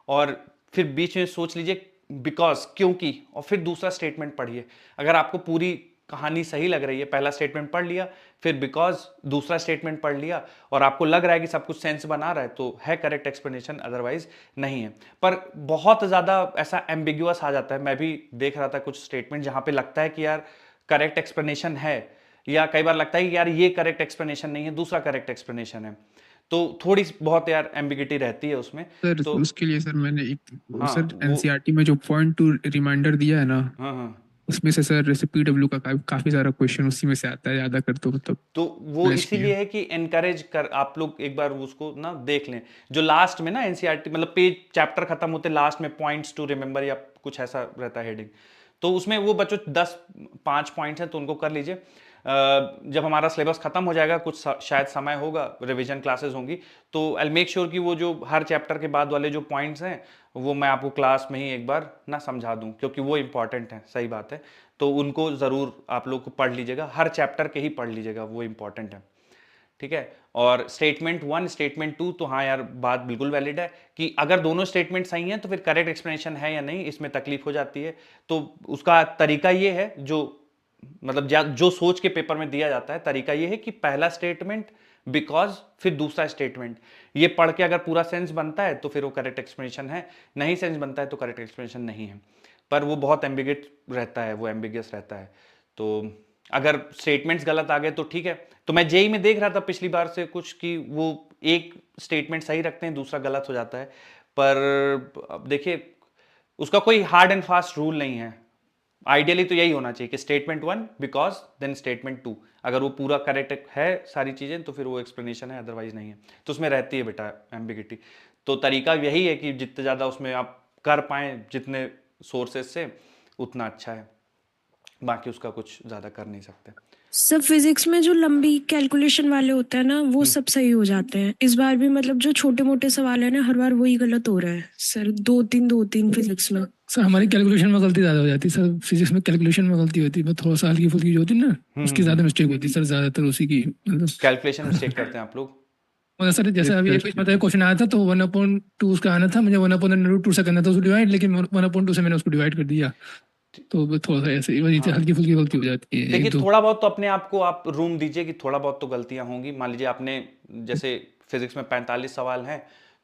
और फिर बीच में सोच लीजिए बिकॉज, क्योंकि, और फिर दूसरा स्टेटमेंट पढ़िए। अगर आपको पूरी कहानी सही लग रही है, पहला स्टेटमेंट पढ़ लिया, फिर बिकॉज दूसरा स्टेटमेंट पढ़ लिया, और आपको लग रहा है कि सब कुछ सेंस बना रहा है, तो है करेक्ट एक्सप्लेनेशन, अदरवाइज नहीं है। पर बहुत ज़्यादा ऐसा एम्बिग्यूअस आ जाता है। मैं भी देख रहा था कुछ स्टेटमेंट जहाँ पे लगता है कि यार करेक्ट एक्सप्लेनेशन है, या कई बार लगता है कि यार ये करेक्ट एक्सप्लेनेशन नहीं है, दूसरा करेक्ट एक्सप्लेनेशन है। तो थोड़ी बहुत यार एम्बिगिटी रहती है उसमें।
सर
तो
उसके लिए सर मैंने एक
हाँ
सर
वो
एनसीईआरटी में जो पॉइंट टू रिमाइंडर दिया है ना,
हाँ हाँ
उसमें से सर जैसे पीडब्ल्यू का काफी सारा क्वेश्चन उसी में से आता है, ज्यादा कर तो मतलब
तो वो
मैच किया।
इसीलिए है कि एनकरेज कर आप लोग एक बार उसको ना देख लें, जो लास्ट में ना एनसीईआरटी मतलब पेज चैप्टर खत्म होते लास्ट में पॉइंट्स टू रिमेंबर या कुछ ऐसा रहता है हेडिंग, तो उसमें वो बच्चों 5 पॉइंट्स हैं तो उनको कर लीजिए। जब हमारा सिलेबस खत्म हो जाएगा, कुछ शायद समय होगा, रिवीजन क्लासेस होंगी, तो आई मेक श्योर कि वो जो हर चैप्टर के बाद वाले जो पॉइंट्स हैं वो मैं आपको क्लास में ही एक बार ना समझा दूं, क्योंकि वो इंपॉर्टेंट है, सही बात है। तो उनको ज़रूर आप लोग को पढ़ लीजिएगा, हर चैप्टर के ही पढ़ लीजिएगा, वो इंपॉर्टेंट है, ठीक है। और स्टेटमेंट 1 स्टेटमेंट 2 तो हाँ यार बात बिल्कुल वैलिड है कि अगर दोनों स्टेटमेंट सही हैं तो फिर करेक्ट एक्सप्लेनेशन है या नहीं, इसमें तकलीफ हो जाती है। तो उसका तरीका ये है, जो मतलब जो सोच के पेपर में दिया जाता है, तरीका ये है कि पहला स्टेटमेंट बिकॉज, फिर दूसरा स्टेटमेंट, ये पढ़ के अगर पूरा सेंस बनता है तो फिर वो करेक्ट एक्सप्लेनेशन है, नहीं सेंस बनता है तो करेक्ट एक्सप्लेनेशन नहीं है। पर वो बहुत एम्बिगेट रहता है, वो एम्बिगियस रहता है। तो अगर स्टेटमेंट्स गलत आ गए तो ठीक है। तो मैं जेई में देख रहा था पिछली बार से कुछ कि वो एक स्टेटमेंट सही रखते हैं, दूसरा गलत हो जाता है। पर अब देखिए, उसका कोई हार्ड एंड फास्ट रूल नहीं है। आइडियली तो यही होना चाहिए कि स्टेटमेंट 1 बिकॉज देन स्टेटमेंट 2, अगर वो पूरा करेक्ट है सारी चीजें तो फिर वो एक्सप्लेनेशन है, अदरवाइज नहीं है। तो उसमें रहती है बेटा एम्बिगिटी। तो तरीका यही है कि जितने ज्यादा उसमें आप कर पाए जितने सोर्सेज से, उतना अच्छा है, बाकी उसका कुछ ज्यादा कर नहीं सकते।
सब फिजिक्स में जो लंबी कैलकुलेशन वाले होते हैं ना, वो सब सही हो जाते हैं। इस बार भी मतलब जो छोटे मोटे सवाल है ना, हर बार वही गलत हो रहा है सर, 2-3 फिजिक्स में।
सर हमारी कैलकुलेशन में गलती ज्यादा हो जाती है सर, फिजिक्स में कैलकुलेशन में गलती होती है, मैं थोड़ा सा हल्की फुल्की जो होती है ना उसकी ज्यादा मिस्टेक होती है सर, ज्यादातर उसी की मतलब।
कैलकुलेशन मिस्टेक करते हैं आप लोग।
मतलब सर जैसे अभी एक मतलब क्वेश्चन आया था तो 1/2 उसका आना था, मुझे 1/√2 से करना था उसको डिवाइड, लेकिन 1/2 से मैंने उसको डिवाइड कर दिया, तो वो थोड़ा सा ऐसे वही हल्की फुल्की गलती हो जाती है,
देखिए
एक दो।
थोड़ा बहुत तो अपने आप को आप रूम दीजिए कि थोड़ा बहुत तो गलतियां होंगी। मान लीजिए आपने जैसे फिजिक्स में 45 सवाल हैं,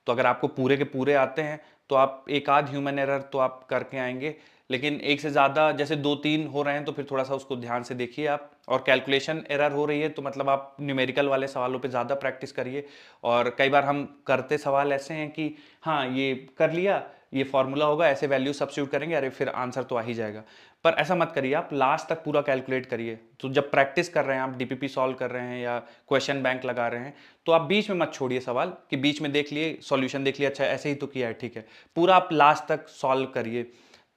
तो अगर आपको पूरे के पूरे आते हैं तो आप एक आध ह्यूमन एरर तो आप करके आएंगे, लेकिन एक से ज़्यादा जैसे 2-3 हो रहे हैं तो फिर थोड़ा सा उसको ध्यान से देखिए आप। और कैलकुलेशन एरर हो रही है तो मतलब आप न्यूमेरिकल वाले सवालों पे ज़्यादा प्रैक्टिस करिए। और कई बार हम करते सवाल ऐसे हैं कि हाँ ये कर लिया, ये फॉर्मूला होगा, ऐसे वैल्यू सब्स्टिट्यूट करेंगे, अरे फिर आंसर तो आ ही जाएगा। पर ऐसा मत करिए, आप लास्ट तक पूरा कैलकुलेट करिए। तो जब प्रैक्टिस कर रहे हैं, आप डीपीपी सॉल्व कर रहे हैं या क्वेश्चन बैंक लगा रहे हैं, तो आप बीच में मत छोड़िए सवाल कि बीच में देख लिए सॉल्यूशन देख लिया, अच्छा ऐसे ही तो किया है, ठीक है, पूरा आप लास्ट तक सॉल्व करिए।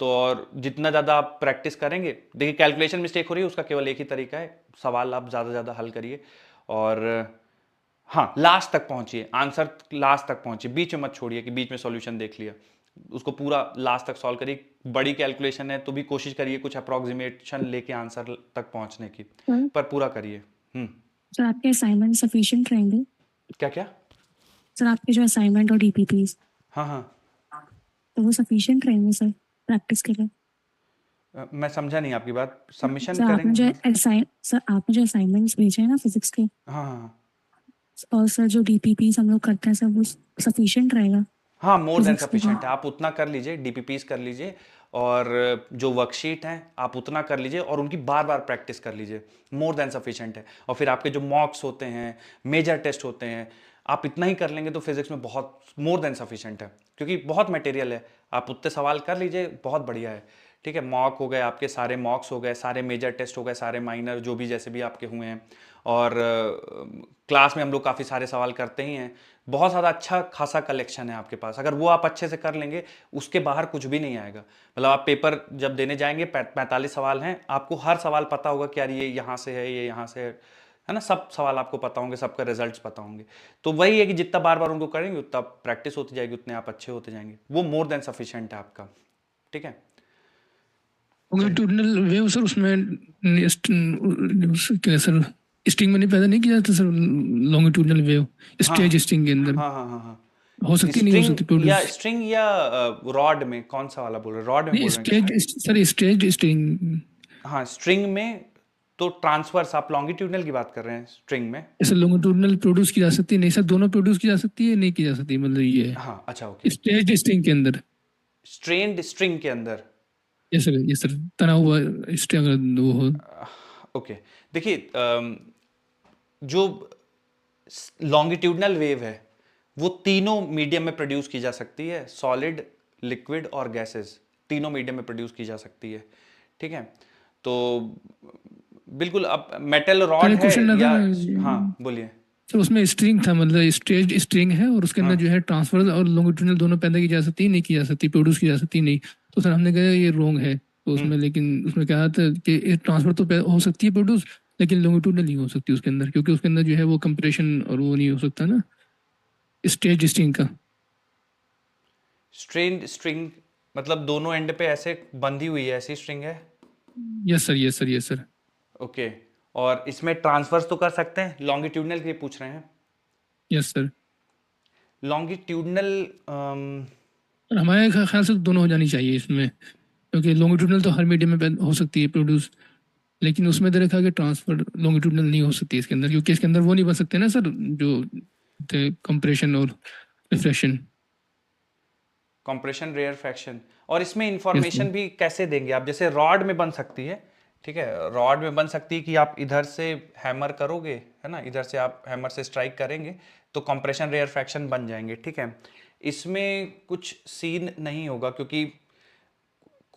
तो और जितना ज़्यादा आप प्रैक्टिस करेंगे, देखिए कैलकुलेशन मिस्टेक हो रही है उसका केवल एक ही तरीका है, सवाल आप ज़्यादा ज़्यादा हल करिए और हाँ लास्ट तक पहुंचिए, आंसर लास्ट तक पहुंचिए, बीच में मत छोड़िए कि बीच में सॉल्यूशन देख लिया, उसको पूरा लास्ट तक सॉल्व करिए। बड़ी कैलकुलेशन है तो भी कोशिश करिए कुछ अप्रोक्सीमेशन लेके आंसर तक पहुंचने की, पर पूरा करिए।
सर आपके असाइनमेंट सफिशिएंट रहेंगे?
क्या क्या
सर आपके जो असाइनमेंट और डीपीपीज,
हाँ हाँ
तो वो सफिशिएंट रहेंगे सर प्रैक्टिस के लिए?
मैं समझा नहीं आपकी बात, सबमिशन
सर आपने
करेंगे?
जो असाइनमेंट्स भेजे हैं ना फिजिक्स के,
हाँ हाँ
और सर जो डीपीपीज हम लोग करते हैं सर, वो सफिशिएंट रहेगा
हाँ, मोर देन
फिजिक्स के लिए?
सफिशिएंट है, आप उतना कर लीजिए, डीपीपीस कर लीजिए और जो वर्कशीट हैं आप उतना कर लीजिए और उनकी बार बार प्रैक्टिस कर लीजिए, मोर देन सफिशिएंट है। और फिर आपके जो मॉक्स होते हैं, मेजर टेस्ट होते हैं, आप इतना ही कर लेंगे तो फिजिक्स में बहुत मोर देन सफिशिएंट है, क्योंकि बहुत मटेरियल है, आप उतने सवाल कर लीजिए, बहुत बढ़िया है, ठीक है। मॉक हो गए आपके, सारे मॉक्स हो गए, सारे मेजर टेस्ट हो गए, सारे माइनर जो भी जैसे भी आपके हुए हैं, और क्लास में हम लोग काफ़ी सारे सवाल करते ही हैं, बहुत ज़्यादा अच्छा खासा कलेक्शन है आपके पास, अगर वो आप अच्छे से कर लेंगे उसके बाहर कुछ भी नहीं आएगा। मतलब आप पेपर जब देने जाएंगे 45 सवाल हैं, आपको हर सवाल पता होगा कि यार ये यहाँ से है, ये यहाँ से है ना, सब सवाल आपको पता होंगे, सबका रिजल्ट्स पता होंगे। तो वही है कि जितना बार बार उनको करेंगे उतना प्रैक्टिस होती जाएगी, उतने आप अच्छे होते जाएंगे, वो मोर देन सफिशिएंट है आपका, ठीक है।
लॉन्गिट्यूडनल वेव सर उसमें क्या सर स्ट्रिंग में नहीं पैदा नहीं किया जाता sir longitudinal wave stage string के अंदर
हाँ हाँ हाँ हाँ
हो सकती नहीं हो सकती प्रोड्यूस
स्ट्रिंग या रॉड में, कौन सा वाला बोल रहे, रॉड में
नहीं
बोल रहे हैं?
स्टेज सर स्टेज स्ट्रिंग
हाँ स्ट्रिंग में तो ट्रांसवर्स, आप लॉन्गिट्यूडनल की बात कर रहे हैं स्ट्रिंग में?
ऐसे लॉन्गिट्यूडनल प्रोड्यूस की जा सकती है नहीं सर दोनों प्रोड्यूस की जा सकती है नहीं की जा सकती मतलब ये है
हाँ अच्छा ओके,
स्टेज स्ट्रिंग के अंदर
स्ट्रेन्ड स्ट्रिंग के अंदर।
ये सर तना हुआ स्ट्रिंग अगर वो हो
ओके देखिए जो लॉन्गिट्यूडनल वेव है वो तीनों मीडियम में प्रोड्यूस की जा सकती है, सॉलिड, लिक्विड और गैसेस, तीनों मीडियम में प्रोड्यूस की जा सकती है, ठीक है? तो बिल्कुल, अब मेटल रॉड
पहले
है
क्वेश्चन
या,
था
हाँ बोलिए।
सर उसमें स्ट्रिंग था मतलब स्टेज स्ट्रिंग है और उसके अंदर जो है ट्रांसफर और लॉन्गिट्यूडनल दोनों पैदा की जा सकती है नहीं की जा सकती प्रोड्यूस की जा सकती नहीं तो सर हमने कहा ये रॉन्ग है तो उसमें लेकिन उसमें क्या था कि ट्रांसफर तो हो सकती है प्रोड्यूस लेकिन लॉन्गिट्यूडनल नहीं हो सकती उसके अंदर क्योंकि उसके अंदर जो है वो कंप्रेशन और वो नहीं हो सकता ना स्टेज स्ट्रिंग का
स्ट्रेन्ड स्ट्रिंग मतलब दोनों एंड पे ऐसे बंधी हुई है, ऐसी स्ट्रिंग है?
यस सर
ओके, और इसमें ट्रांसफर्स तो कर सकते हैं, लॉन्गिट्यूडनल के लिए पूछ रहे हैं?
यस सर
लॉन्गिट्यूडनल
हमारे ख्याल से दोनों हो जानी चाहिए इसमें क्योंकि लॉन्गिट्यूडनल तो हर मीडियम में हो सकती है प्रोड्यूस लेकिन उसमें तो देखा कि ट्रांसफर लॉन्गिट्यूडनल नहीं हो सकती इसके अंदर क्योंकि इसके अंदर वो नहीं बन सकते ना सर जो कंप्रेशन और रिफ्रेक्शन
कंप्रेशन, रेयरफैक्शन, और इसमें इंफॉर्मेशन भी कैसे देंगे आप? जैसे रॉड में बन सकती है, ठीक है, रॉड में बन सकती है कि आप इधर से हैमर करोगे, है ना, इधर से आप हैमर से स्ट्राइक करेंगे तो कंप्रेशन, रेयरफैक्शन बन जाएंगे, ठीक है। इसमें कुछ सीन नहीं होगा क्योंकि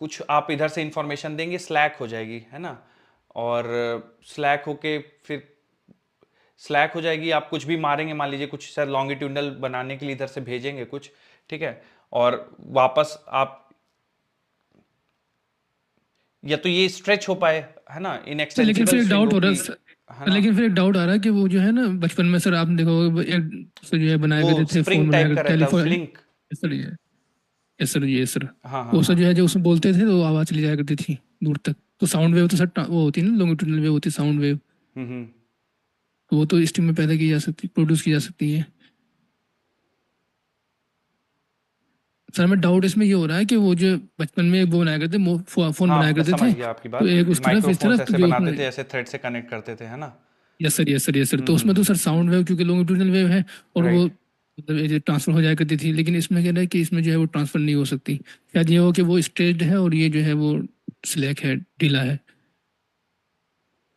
कुछ आप इधर से इंफॉर्मेशन देंगे, स्लैक हो जाएगी, है ना, और स्लैक होके फिर स्लैक हो जाएगी, आप कुछ भी मारेंगे, मान लीजिए कुछ सर लॉन्गिट्यूडनल बनाने के लिए इधर से भेजेंगे कुछ, ठीक है, और वापस आप या तो ये स्ट्रेच हो पाए, है ना,
लेकिन
इनएक्सटेंसिबल
फिर एक
स्विंग
डाउट हो
होगी,
रहा
है ना,
लेकिन फिर एक डाउट आ रहा है कि वो जो है ना बचपन में सर आपने देखो एक जो है बनाया
वो
करते थे
स्प्रिंग
फोन
टाइप
बनाया
का
करते
रहता है,
टेलीफोन
फ्लिंक।
ये सर
हाँ हाँ
वो सर
हाँ
जो है जो उसमें बोलते थे तो आवाज चली जाया करती थी दूर तक तो साउंड वेव तो सर वो होती है ना लॉन्गिट्यूडनल वेव होती है साउंड वेव
हम्म।
तो वो तो स्ट्रिंग में पैदा की जा सकती प्रोड्यूस की जा सकती है सर हमें डाउट इसमें ये हो रहा है कि वो जो बचपन में वो बनाया करते फोन
हाँ
बनाया
मैं
करते
समझ
थे
गया आपकी
तो
बात,
एक उस तरफ इस
माइक्रोफोन्स
तरफ तो
ऐसे
जो
बनाते
उसमें
थे, ऐसे थ्रेड से कनेक्ट करते थे, है ना।
यस सर तो उसमें तो सर साउंड वेव क्योंकि लॉन्गिट्यूडनल वेव है और वो
राइट,
मतलब ये ट्रांसफर हो जाया करती थी लेकिन इसमें क्या है कि इसमें जो है वो ट्रांसफर नहीं हो सकती शायद ये हो कि वो स्ट्रेच्ड है और ये जो है वो स्लैक है ढीला है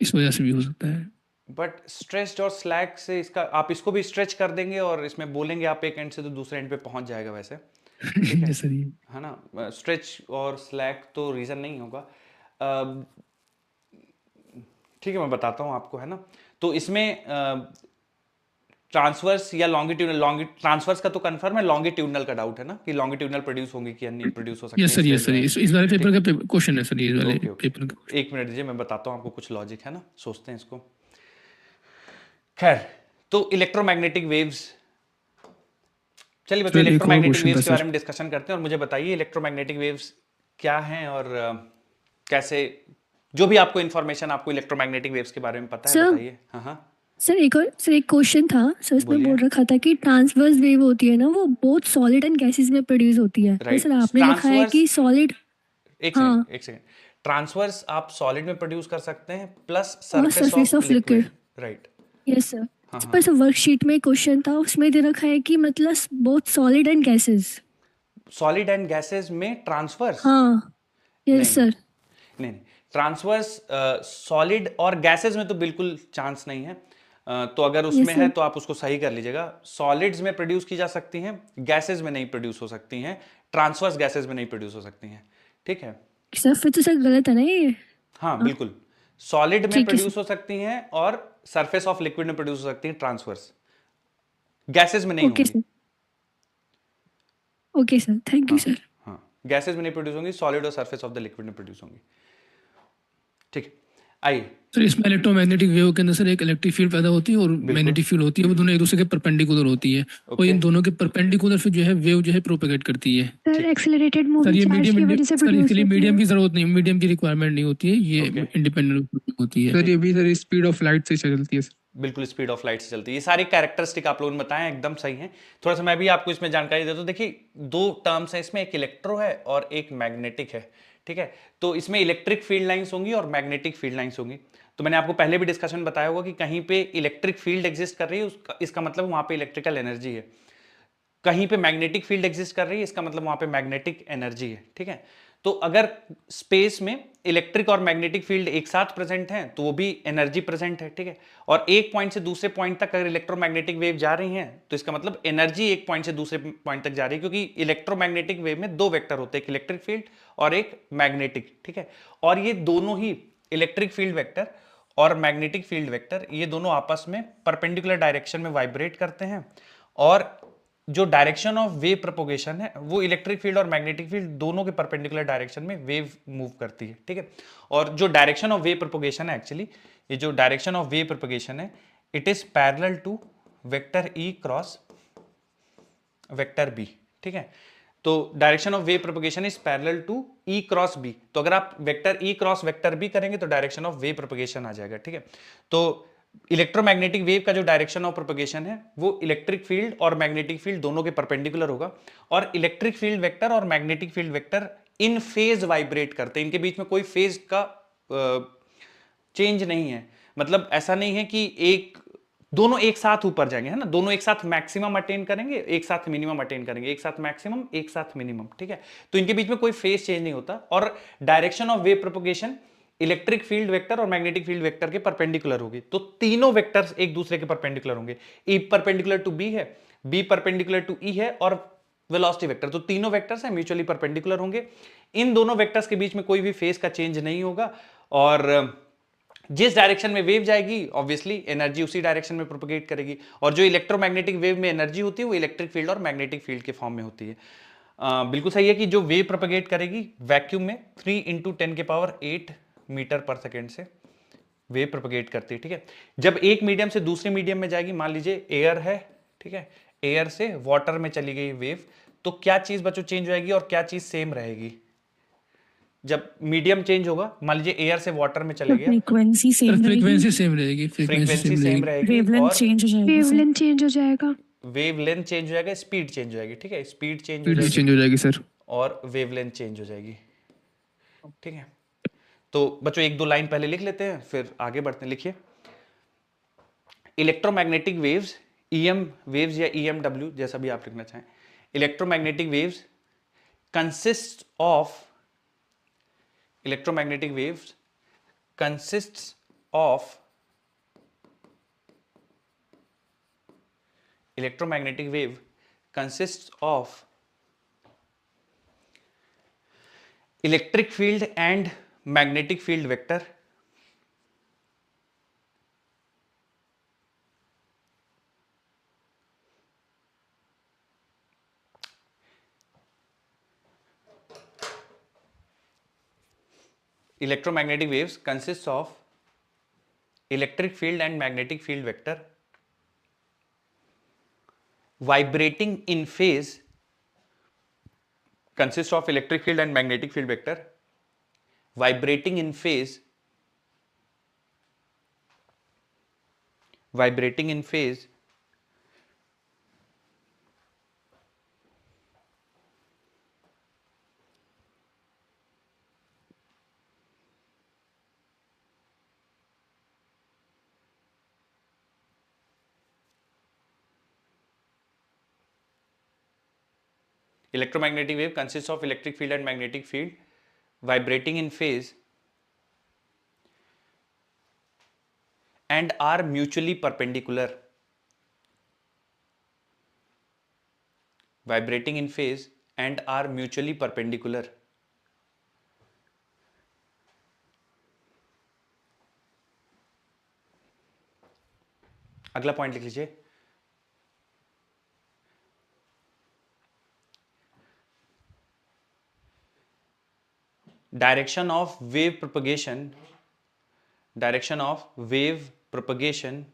इस वजह से भी हो सकता है
बट स्ट्रेच्ड और स्लैक से इसका, आप इसको भी स्ट्रेच कर देंगे और इसमें बोलेंगे आप एक एंड से तो दूसरे एंड पे पहुंच जाएगा वैसे, ठीक है,
यस सर ये
है ना। स्ट्रेच और स्लैक तो रीजन नहीं होगा, ठीक है, मैं बताता हूँ आपको, है ना। तो इसमें ट्रांसवर्स या लॉन्गिट्यूडनल, ट्रांसवर्स का तो कंफर्म है, लॉन्गिट्यूडनल का डाउट है ना कि लॉन्गिट्यूडनल प्रोड्यूस होंगी कि नहीं प्रोड्यूस हो सकती है
यस सर इस वाले पेपर का क्वेश्चन है सर ये वाले
ओके ओके,
पेपर का
एक मिनट दीजिए, मैं बताता हूँ आपको कुछ लॉजिक, है ना, सोचते हैं इसको। खैर, तो इलेक्ट्रोमैग्नेटिक वेव्स, चलिए बच्चों
सर एक और
इलेक्ट्रोमैग्नेटिक
क्वेश्चन था
वेव्स के बारे
सर
में डिस्कशन करते हैं और मुझे बताइए इलेक्ट्रोमैग्नेटिक वेव्स क्या हैं और कैसे, जो भी आपको इन्फॉर्मेशन आपको इलेक्ट्रोमैग्नेटिक वेव्स के बारे में पता है
सर
बताइए। हाँ हाँ
सर एक क्वेश्चन था सर, इसमें
बोलिए।
बोल रखा था कि ट्रांसवर्स वेव होती है ना वो बोथ सॉलिड एंड गैसेस में प्रोड्यूस होती है, तो
राइट,
सर आपने लिखा है कि सॉलिड,
एक
हाँ,
सेकंड एक सेकंड, ट्रांसवर्स आप सॉलिड में प्रोड्यूस कर सकते हैं प्लस
और
surface
surface
of
of liquid,
liquid, right.
Yes sir.
हाँ
पर
हाँ,
सर वर्कशीट में क्वेश्चन था उसमें दे रखा है कि मतलब both solid and gases,
solid and gases में ट्रांसवर्स,
हाँ,
नहीं
यस सर,
नहीं, ट्रांसवर्स सॉलिड और गैसेस में तो बिल्कुल चांस नहीं है, तो अगर उसमें
यस
है
सर,
तो आप उसको सही कर लीजिएगा। सॉलिड्स में प्रोड्यूस की जा सकती हैं, गैसेस में नहीं प्रोड्यूस हो सकती हैं, ट्रांसवर्स गैसेस में नहीं प्रोड्यूस हो सकती हैं, ठीक है।
सर फिर तो सर गलत है ना ये,
हाँ बिल्कुल, सॉलिड में
ठीक है
प्रोड्यूस हो सकती हैं और सरफेस ऑफ लिक्विड में प्रोड्यूस हो सकती हैं ट्रांसवर्स, गैसेस में नहीं
ओके
होंगी।
Sir, okay sir, thank you
हाँ
सर।
हाँ, गैसेस में नहीं प्रोड्यूस होंगी, सॉलिड और सरफेस ऑफ द लिक्विड में प्रोड्यूस होंगी, ठीक है। आई
सर इसमें इलेक्ट्रोमैग्नेटिक वेव के अंदर सर एक इलेक्ट्रिक फील्ड पैदा होती है और मैग्नेटिक फील्ड होती है, वो दोनों एक दूसरे के परपेंडिकुलर होती है और
ओके
इन दोनों के परपेंडिकुलर फिर जो है वेव जो है प्रोपेगेट करती है।
सर एक्सेलरेटेड
सर
मूविंग
ये
चार्ज की वजह से
सर इसके
प्रोड्यूस
लिए
होती है।
मीडियम की जरूरत नहीं, मीडियम की रिक्वायरमेंट नहीं होती है, ये
Okay.
इंडिपेंडेंट होती है।
सर ये भी सर स्पीड ऑफ लाइट से चलती है सर।
बिल्कुल स्पीड ऑफ लाइट से चलती है। ये सारी कैरेक्टरिस्टिक आप लोगों ने बताए एकदम सही है। थोड़ा सा मैं भी आपको इसमें जानकारी देता हूँ। देखिए दो टर्म्स हैं इसमें, एक इलेक्ट्रो है और एक मैग्नेटिक है, ठीक है। तो इसमें इलेक्ट्रिक फील्ड लाइंस होंगी और मैग्नेटिक फील्ड लाइंस होंगी। तो मैंने आपको पहले भी डिस्कशन बताया होगा कि कहीं पे इलेक्ट्रिक फील्ड एग्जिस्ट कर रही है, इसका मतलब वहां पे इलेक्ट्रिकल एनर्जी है। कहीं पे मैग्नेटिक फील्ड एग्जिस्ट कर रही है, इसका मतलब वहां पे मैग्नेटिक एनर्जी है, ठीक है। तो अगर स्पेस में इलेक्ट्रिक और मैग्नेटिक फील्ड एक साथ प्रेजेंट हैं तो वो भी एनर्जी प्रेजेंट है, ठीक है। और एक पॉइंट से दूसरे पॉइंट तक अगर इलेक्ट्रोमैग्नेटिक वेव जा रही हैं तो इसका मतलब एनर्जी एक पॉइंट से दूसरे पॉइंट तक जा रही है, क्योंकि इलेक्ट्रोमैग्नेटिक वेव में दो वेक्टर होते हैं, एक इलेक्ट्रिक फील्ड और एक मैग्नेटिक, ठीक है। और ये दोनों ही इलेक्ट्रिक फील्ड वेक्टर और मैग्नेटिक फील्ड वेक्टर ये दोनों आपस में परपेंडिकुलर डायरेक्शन में वाइब्रेट करते हैं और जो डायरेक्शन ऑफ वेव प्रोपोगेशन है वो इलेक्ट्रिक फील्ड और मैग्नेटिक फील्ड दोनों के परपेंडिकुलर डायरेक्शन में वेव मूव करती है, ठीक है। और जो डायरेक्शन ऑफ वेव प्रोपोगेशन है एक्चुअली, ये जो डायरेक्शन ऑफ वेव प्रोपोगेशन है it is parallel to vector E cross vector B, ठीक है। तो direction of wave propagation is parallel to E cross B. तो अगर आप vector E cross vector B करेंगे तो डायरेक्शन ऑफ वेव प्रोपोगेशन आ जाएगा, ठीक है। तो इलेक्ट्रोमैग्नेटिक वेव का जो डायरेक्शन ऑफ प्रोपोगेशन है वो इलेक्ट्रिक फील्ड और मैग्नेटिक फील्ड दोनों के परपेंडिकुलर होगा और इलेक्ट्रिक फील्ड वेक्टर और मैग्नेटिक फील्ड वेक्टर इन फेज वाइब्रेट करते हैं, इनके बीच में कोई फेज का चेंज नहीं है। मतलब ऐसा नहीं है कि एक दोनों एक साथ ऊपर जाएंगे, है ना, दोनों एक साथ मैक्सिमम अटेन करेंगे, एक साथ मिनिमम अटेन करेंगे, एक साथ मैक्सिमम एक साथ मिनिमम, ठीक है। तो इनके बीच में कोई फेज चेंज नहीं होता और direction of wave propagation electric field vector और मैग्नेटिक फील्ड वेक्टर के परपेंडिकुलर होगी। तो तीनों वेक्टर्स एक दूसरे के परपेंडिकुलर होंगे। ई परपेंडिकुलर टू बी है, बी परपेंडिकुलर टू ई है और वेलोसिटी वेक्टर, तो तीनों वेक्टर्स हैं म्यूचुअली परपेंडिकुलर होंगे। इन दोनों वेक्टर्स के बीच में कोई भी फेज का चेंज नहीं होगा और जिस डायरेक्शन में वेव जाएगी ऑब्वियसली एनर्जी उसी डायरेक्शन में प्रोपोगेट करेगी और जो इलेक्ट्रोमैग्नेटिक वेव में एनर्जी होती है वो इलेक्ट्रिक फील्ड और मैग्नेटिक फील्ड के फॉर्म में होती है। बिल्कुल सही है कि जो वेव प्रोपोगेट करेगी वैक्यूम में 3 × 10⁸ मीटर पर सेकेंड से वेव प्रोपोगेट करती है, ठीक है। जब एक मीडियम से दूसरे मीडियम में जाएगी, मान लीजिए एयर है, ठीक है, एयर से वाटर में चली गई वेव, तो क्या चीज बच्चों चेंज हो जाएगी और क्या चीज सेम रहेगी? जब मीडियम चेंज होगा, मान लीजिए एयर से वाटर में चले गया,
frequency
sir
same
frequency same रहेगी,
फ्रीक्वेंसी सेम रहेगी
वेवलेंथ
और
चेंज हो जाएगी
वेवलेंथ चेंज हो जाएगा।
वेव लेंथ चेंज हो जाएगा, स्पीड चेंज हो जाएगी, ठीक है, स्पीड चेंज हो
स्पीड भी
जाएगी
चेंज हो जाएगी सर।
और वेवलेंथ चेंज हो जाएगी, ठीक है। तो बच्चों एक दो लाइन पहले लिख लेते हैं फिर आगे बढ़ते हैं। लिखिए, इलेक्ट्रोमैग्नेटिक वेव्स, ईएम वेव्स या ईएमडब्ल्यू जैसा भी आप लिखना चाहें, electromagnetic waves consist of electromagnetic waves consists of electromagnetic wave consists of electric field and magnetic field vector electromagnetic waves consists of electric field and magnetic field vector vibrating in phase consists of electric field and magnetic field vector vibrating in phase electromagnetic wave consists of electric field and magnetic field vibrating in phase and are mutually perpendicular. Vibrating in phase and are mutually perpendicular. अगला point लिख लीजिए, direction of wave propagation direction of wave propagation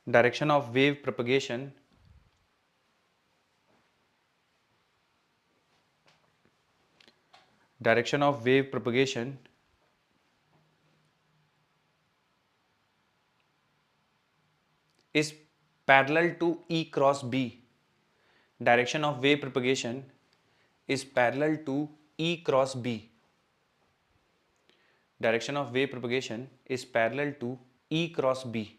direction of wave propagation is parallel to E cross B. Direction of wave propagation is parallel to E cross B. Direction of wave propagation is parallel to E cross B.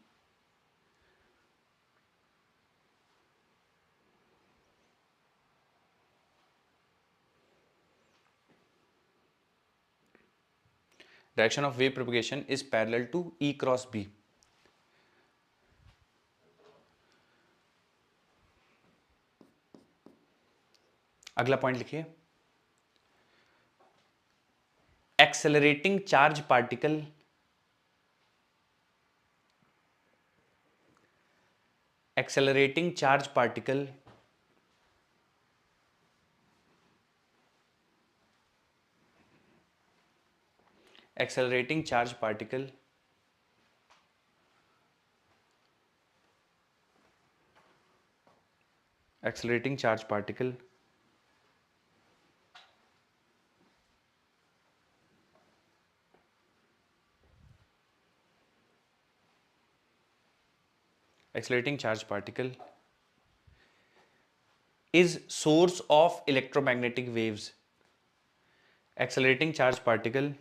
Direction of wave propagation is parallel to E cross B. अगला point लिखिए, accelerating charge particle accelerating charge particle is source of electromagnetic waves. Accelerating charge particle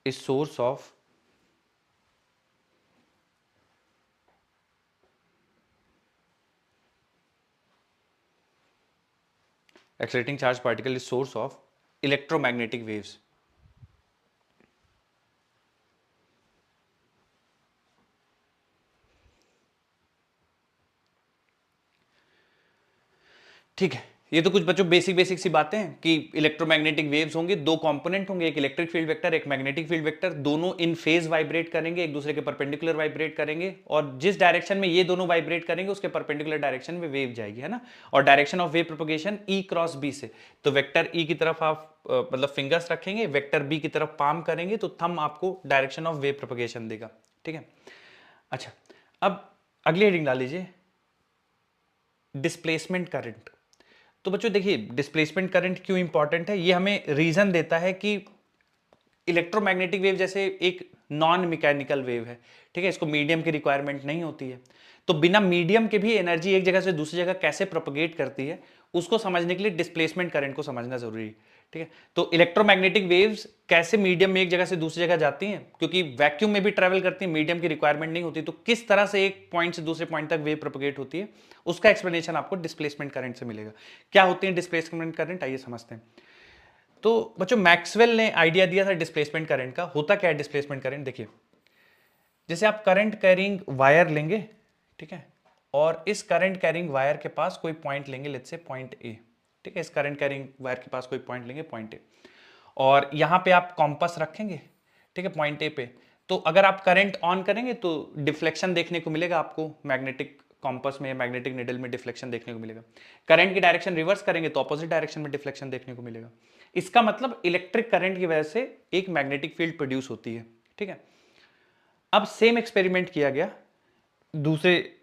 is source of electromagnetic waves. ठीक है, ये तो कुछ बच्चों basic सी बातें हैं कि इलेक्ट्रोमैग्नेटिक वेव्स होंगे, दो कंपोनेंट होंगे, एक इलेक्ट्रिक फील्ड वेक्टर, एक मैग्नेटिक फील्ड वेक्टर, दोनों इन फेज वाइब्रेट करेंगे, एक दूसरे के परपेंडिकुलर वाइब्रेट करेंगे, और जिस डायरेक्शन में ये दोनों वाइब्रेट करेंगे उसके परपेंडिकुलर डायरेक्शन में वेव जाएगी, है ना। और direction of wave propagation E cross B से, तो वेक्टर ई की तरफ आप मतलब फिंगर्स रखेंगे, वेक्टर बी की तरफ पाम करेंगे, तो थंब आपको डायरेक्शन ऑफ वेव प्रोपगेशन देगा, ठीक है। अच्छा, अब अगली हेडिंग डाल लीजिए, डिस्प्लेसमेंट करंट। तो बच्चों देखिए, डिस्प्लेसमेंट करंट क्यों इंपॉर्टेंट है, ये हमें रीजन देता है कि इलेक्ट्रोमैग्नेटिक वेव जैसे एक नॉन मैकेनिकल वेव है, ठीक है, इसको मीडियम की रिक्वायरमेंट नहीं होती है, तो बिना मीडियम के भी एनर्जी एक जगह से दूसरी जगह कैसे प्रोपगेट करती है उसको समझने के लिए डिस्प्लेसमेंट करंट को समझना जरूरी है, ठीक है। तो इलेक्ट्रोमैग्नेटिक वेव्स कैसे मीडियम में एक जगह से दूसरी जगह जाती हैं, क्योंकि वैक्यूम में भी ट्रैवल करती हैं, मीडियम की रिक्वायरमेंट नहीं होती, तो किस तरह से एक पॉइंट से दूसरे पॉइंट तक वेव प्रोपगेट होती है उसका एक्सप्लेनेशन आपको डिस्प्लेसमेंट करंट से मिलेगा। क्या होती है डिस्प्लेसमेंट करंट, आइए समझते हैं। तो बच्चों मैक्सवेल ने आइडिया दिया था डिस्प्लेसमेंट करंट का। होता क्या है डिस्प्लेसमेंट करंट, देखिए जैसे आप करंट कैरिंग वायर लेंगे, ठीक है, और इस करंट कैरिंग वायर के पास कोई पॉइंट लेंगे, लेट्स से पॉइंट ए, ठीक है, इस करंट कैरिंग वायर के पास कोई पॉइंट लेंगे, पॉइंट ए, और यहां पे आप कॉम्पस रखेंगे, ठीक है, पॉइंट ए पे। तो अगर आप करंट ऑन करेंगे तो डिफ्लेक्शन देखने को मिलेगा आपको, मैग्नेटिक कॉम्पस में, मैग्नेटिक निडल में डिफ्लेक्शन देखने को मिलेगा। करंट की डायरेक्शन रिवर्स करेंगे तो ऑपोजिट डायरेक्शन में डिफ्लेक्शन देखने को मिलेगा। इसका मतलब इलेक्ट्रिक करंट की वजह से एक मैग्नेटिक फील्ड प्रोड्यूस होती है, ठीक है। अब सेम एक्सपेरिमेंट किया गया दूसरे,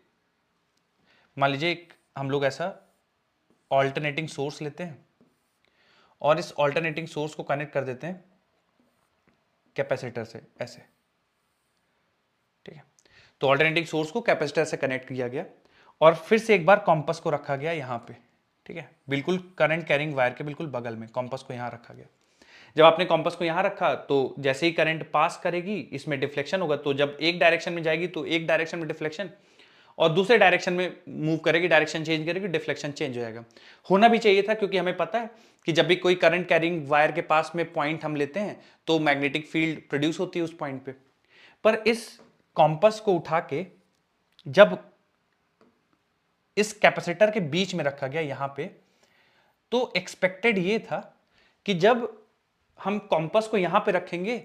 मान लीजिए हम लोग ऐसा ऑल्टरनेटिंग सोर्स लेते हैं और इस ऑल्टरनेटिंग सोर्स को कनेक्ट कर देते हैं कैपेसिटर से, ऐसे, ठीक है। तो ऑल्टरनेटिंग सोर्स को कैपेसिटर से कनेक्ट किया गया और फिर से एक बार कॉम्पस को रखा गया यहां पे, ठीक है, बिल्कुल करंट कैरिंग वायर के बिल्कुल बगल में कॉम्पस को यहां रखा गया। जब आपने कॉम्पस को यहां रखा तो जैसे ही करंट पास करेगी इसमें डिफ्लेक्शन होगा, तो जब एक डायरेक्शन में जाएगी तो एक डायरेक्शन में डिफ्लेक्शन, और दूसरे डायरेक्शन में मूव करेगी, डायरेक्शन चेंज करेगी, डिफ्लेक्शन चेंज हो जाएगा। होना भी चाहिए था, क्योंकि हमें पता है कि जब भी कोई करंट कैरिंग वायर के पास में पॉइंट हम लेते हैं तो मैग्नेटिक फील्ड प्रोड्यूस होती है उस पॉइंट पे। पर इस कॉम्पस को उठा के जब इस कैपेसिटर के बीच में रखा गया यहां पे, तो एक्सपेक्टेड ये था कि जब हम कॉम्पस को यहां पे रखेंगे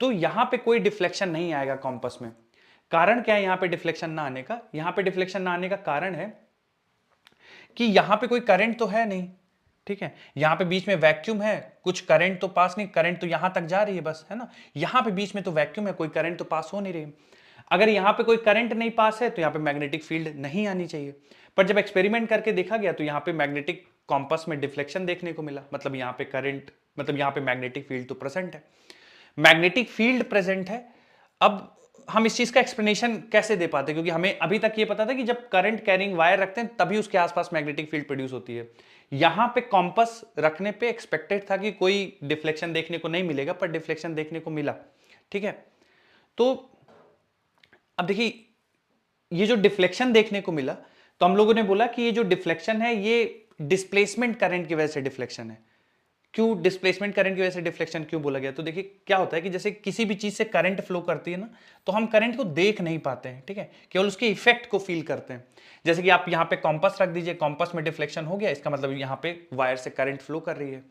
तो यहां पे कोई डिफ्लेक्शन नहीं आएगा कॉम्पस में। कारण क्या है यहां पे डिफ्लेक्शन ना आने का? यहां पे डिफ्लेक्शन ना आने का कारण है कि यहां पे कोई करंट तो है नहीं, ठीक है, यहां पे बीच में वैक्यूम है, कुछ करंट तो पास नहीं, करंट तो यहां तक जा रही है बस, है ना, यहां पे बीच में तो वैक्यूम है, कोई करंट तो पास हो नहीं रही। अगर यहां पे कोई करंट नहीं पास है तो यहां पे मैग्नेटिक फील्ड नहीं आनी चाहिए। पर जब एक्सपेरिमेंट करके देखा गया तो यहां पे मैग्नेटिक कॉम्पस में डिफ्लेक्शन देखने को मिला, मतलब यहां पे करंट, मतलब यहां पे मैग्नेटिक फील्ड तो प्रेजेंट है, मैग्नेटिक फील्ड प्रेजेंट है। अब हम इस चीज का एक्सप्लेनेशन कैसे दे पाते, क्योंकि हमें अभी तक ये पता था कि जब करंट कैरिंग वायर रखते हैं तभी उसके आसपास मैग्नेटिक फील्ड प्रोड्यूस होती है। यहां पे कॉम्पस रखने पे एक्सपेक्टेड था कि कोई डिफ्लेक्शन देखने को नहीं मिलेगा, पर डिफ्लेक्शन देखने को मिला, ठीक है। तो अब देखिए ये जो डिफ्लेक्शन देखने को मिला, तो हम लोगों ने बोला कि ये जो डिफ्लेक्शन है ये डिस्प्लेसमेंट करंट की वजह से डिफ्लेक्शन है। क्यों डिस्प्लेसमेंट करंट की वजह से डिफ्लेक्शन क्यों बोला गया? तो देखिए क्या होता है कि जैसे किसी भी चीज से करंट फ्लो करती है ना, तो हम करंट को देख नहीं पाते हैं, ठीक है, केवल उसके इफेक्ट को फील करते हैं। जैसे कि आप यहाँ पे कॉम्पस रख दीजिए, कॉम्पस में डिफ्लेक्शन हो गया, इसका मतलब यहाँ पे वायर से करंट फ्लो कर रही है।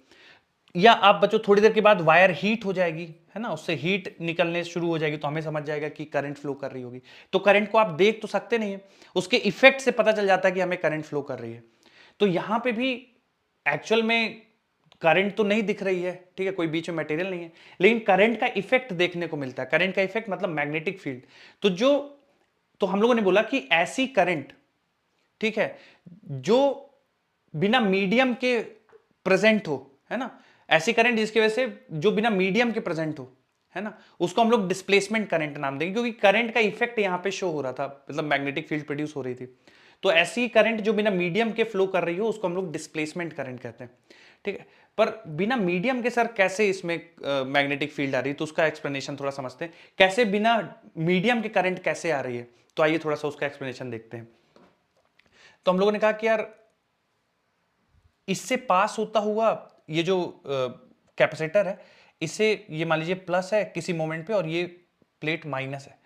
या आप बच्चों थोड़ी देर के बाद वायर हीट हो जाएगी, है ना, उससे हीट निकलने शुरू हो जाएगी, तो हमें समझ जाएगा कि करंट फ्लो कर रही होगी। तो करंट को आप देख तो सकते नहीं है, उसके इफेक्ट से पता चल जाता है कि हमें करंट फ्लो कर रही है। तो यहां पे भी एक्चुअल में करंट तो नहीं दिख रही है, ठीक है, कोई बीच में मटेरियल नहीं है, लेकिन करंट का इफेक्ट देखने को मिलता है। करंट का इफेक्ट मतलब मैग्नेटिक फील्ड। तो हम लोगों ने बोला कि ऐसी करंट, ठीक है, जो बिना मीडियम के प्रेजेंट हो, है ना, ऐसी करंट जिसकी वजह से जो बिना मीडियम के प्रेजेंट हो, है ना, उसको हम लोग डिस्प्लेसमेंट करंट नाम देंगे, क्योंकि करंट का इफेक्ट यहां पे शो हो रहा था, मतलब मैग्नेटिक फील्ड प्रोड्यूस हो रही थी। तो ऐसी करंट जो बिना मीडियम के फ्लो कर रही हो उसको हम लोग डिस्प्लेसमेंट करंट कहते हैं, ठीक है। पर बिना मीडियम के सर कैसे इसमें मैग्नेटिक फील्ड आ रही है, तो उसका एक्सप्लेनेशन थोड़ा समझते हैं, कैसे बिना मीडियम के करंट कैसे आ रही है। तो आइए थोड़ा सा उसका एक्सप्लेनेशन देखते हैं। तो हम लोगों ने कहा कि यार इससे पास होता हुआ ये जो कैपेसिटर है, इससे ये मान लीजिए प्लस है किसी मोमेंट पे और ये प्लेट माइनस है,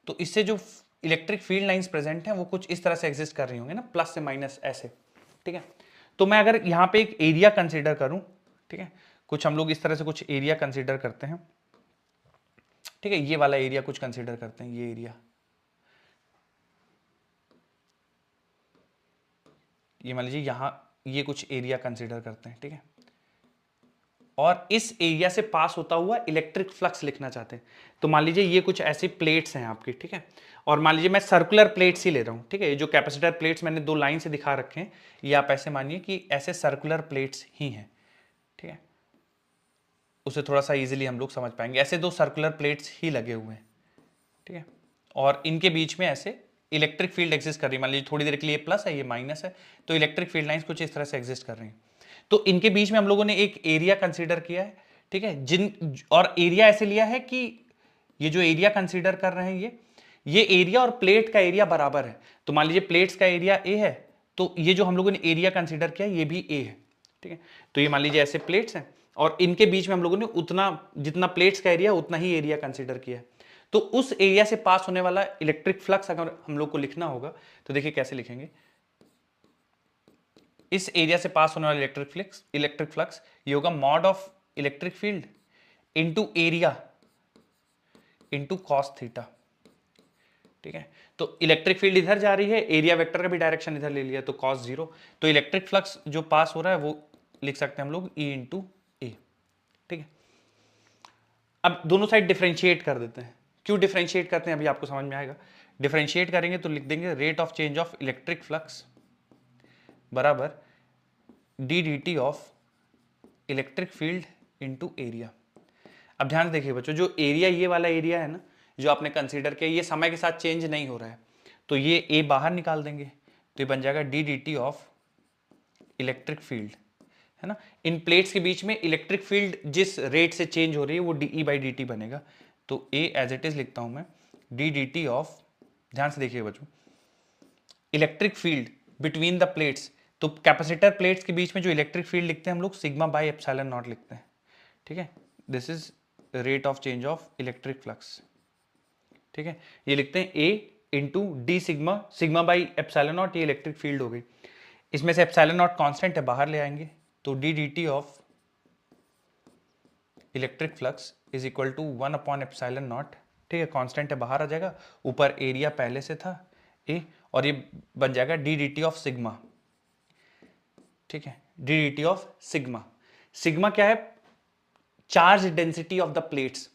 तो इससे जो इलेक्ट्रिक फील्ड लाइंस प्रेजेंट हैं वो कुछ इस तरह से एग्जिस्ट कर रही होंगी ना, प्लस से माइनस ऐसे, ठीक है। तो मैं अगर यहाँ पे एक एरिया कंसीडर करूं, ठीक है, कुछ हम लोग इस तरह से कुछ एरिया कंसीडर करते हैं, ठीक है, ये वाला एरिया कुछ कंसीडर करते हैं, ये एरिया, ये मान लीजिए यहां ये कुछ एरिया कंसीडर करते हैं, ठीक है, और इस एरिया से पास होता हुआ इलेक्ट्रिक फ्लक्स लिखना चाहते हैं। तो मान लीजिए ये कुछ ऐसी प्लेट्स हैं आपकी, ठीक है, और मान लीजिए मैं सर्कुलर प्लेट्स ही ले रहा हूं, ठीक है, ये जो कैपेसिटर प्लेट्स मैंने दो लाइन से दिखा रखे हैं, ये आप ऐसे मानिए कि ऐसे सर्कुलर प्लेट्स ही हैं, ठीक है, उसे थोड़ा सा इजीली हम लोग समझ पाएंगे। ऐसे दो सर्कुलर प्लेट्स ही लगे हुए हैं, ठीक है, और इनके बीच में ऐसे इलेक्ट्रिक फील्ड एग्जिस्ट कर रही है। मान लीजिए थोड़ी देर के लिए प्लस है, ये माइनस है, तो इलेक्ट्रिक फील्ड लाइंस कुछ इस तरह से एग्जिस्ट कर रही हैं। तो इनके बीच में हम लोगों ने एक एरिया कंसीडर किया है, ठीक है, और एरिया ऐसे लिया है कि ये जो एरिया कंसीडर कर रहे हैं ये एरिया और प्लेट का एरिया बराबर है। तो मान लीजिए प्लेट्स का एरिया ए है, तो ये जो हम लोगों ने एरिया कंसीडर किया ये भी ए है, ठीक है। तो ये मान लीजिए ऐसे प्लेट्स हैं और इनके बीच में हम लोगों ने उतना जितना प्लेट्स का एरिया उतना ही एरिया कंसीडर किया है। तो उस एरिया से पास होने वाला इलेक्ट्रिक फ्लक्स अगर हम लोग को लिखना होगा तो देखिए कैसे लिखेंगे। इस एरिया से पास होने वाला इलेक्ट्रिक फ्लक्स ये होगा mod of electric field into area into cos theta, ठीक है। तो इलेक्ट्रिक फील्ड इधर जा रही है, एरिया वेक्टर का भी डायरेक्शन इधर ले लिया तो कॉस जीरो, तो इलेक्ट्रिक फ्लक्स जो पास हो रहा है वो लिख सकते हैं हम लोग ई इंटू ए, ठीक है। अब दोनों साइड डिफरेंशिएट कर देते हैं। क्यों डिफरेंशिएट करते हैं अभी आपको समझ में आएगा। डिफरेंशिएट करेंगे तो लिख देंगे rate of change of electric flux बराबर d d t of electric field into area. अब ध्यान देखिए बच्चों, जो एरिया ये वाला एरिया है ना जो आपने कंसीडर किया, ये समय के साथ चेंज नहीं हो रहा है, तो ये ए बाहर निकाल देंगे तो ये बन जाएगा d d t of electric field, है ना। इन प्लेट्स के बीच में इलेक्ट्रिक फील्ड जिस रेट से चेंज हो रही है वो D E by d T बनेगा। तो ए एज इट इज लिखता हूं मैं डी डी टी ऑफ, ध्यान से देखिए बच्चों, electric field between the plates, तो कैपेसिटर प्लेट्स के बीच में जो इलेक्ट्रिक फील्ड लिखते हैं हम लोग सिग्मा बाई एप्सिलॉन नॉट लिखते हैं, ठीक है। This is rate of change of electric flux, ठीक है। ये लिखते हैं A into d sigma by epsilon nought, ये इलेक्ट्रिक फील्ड हो गई। इसमें से एप्सिलॉन नॉट कांस्टेंट है, बाहर ले आएंगे तो d d t of electric flux is equal to 1/ε0, ठीक है, कांस्टेंट है बाहर आ जाएगा, ऊपर एरिया पहले से था ए, और ये बन जाएगा d d t of sigma, ठीक है, d d t of sigma. Sigma क्या है? Charge density of the plates.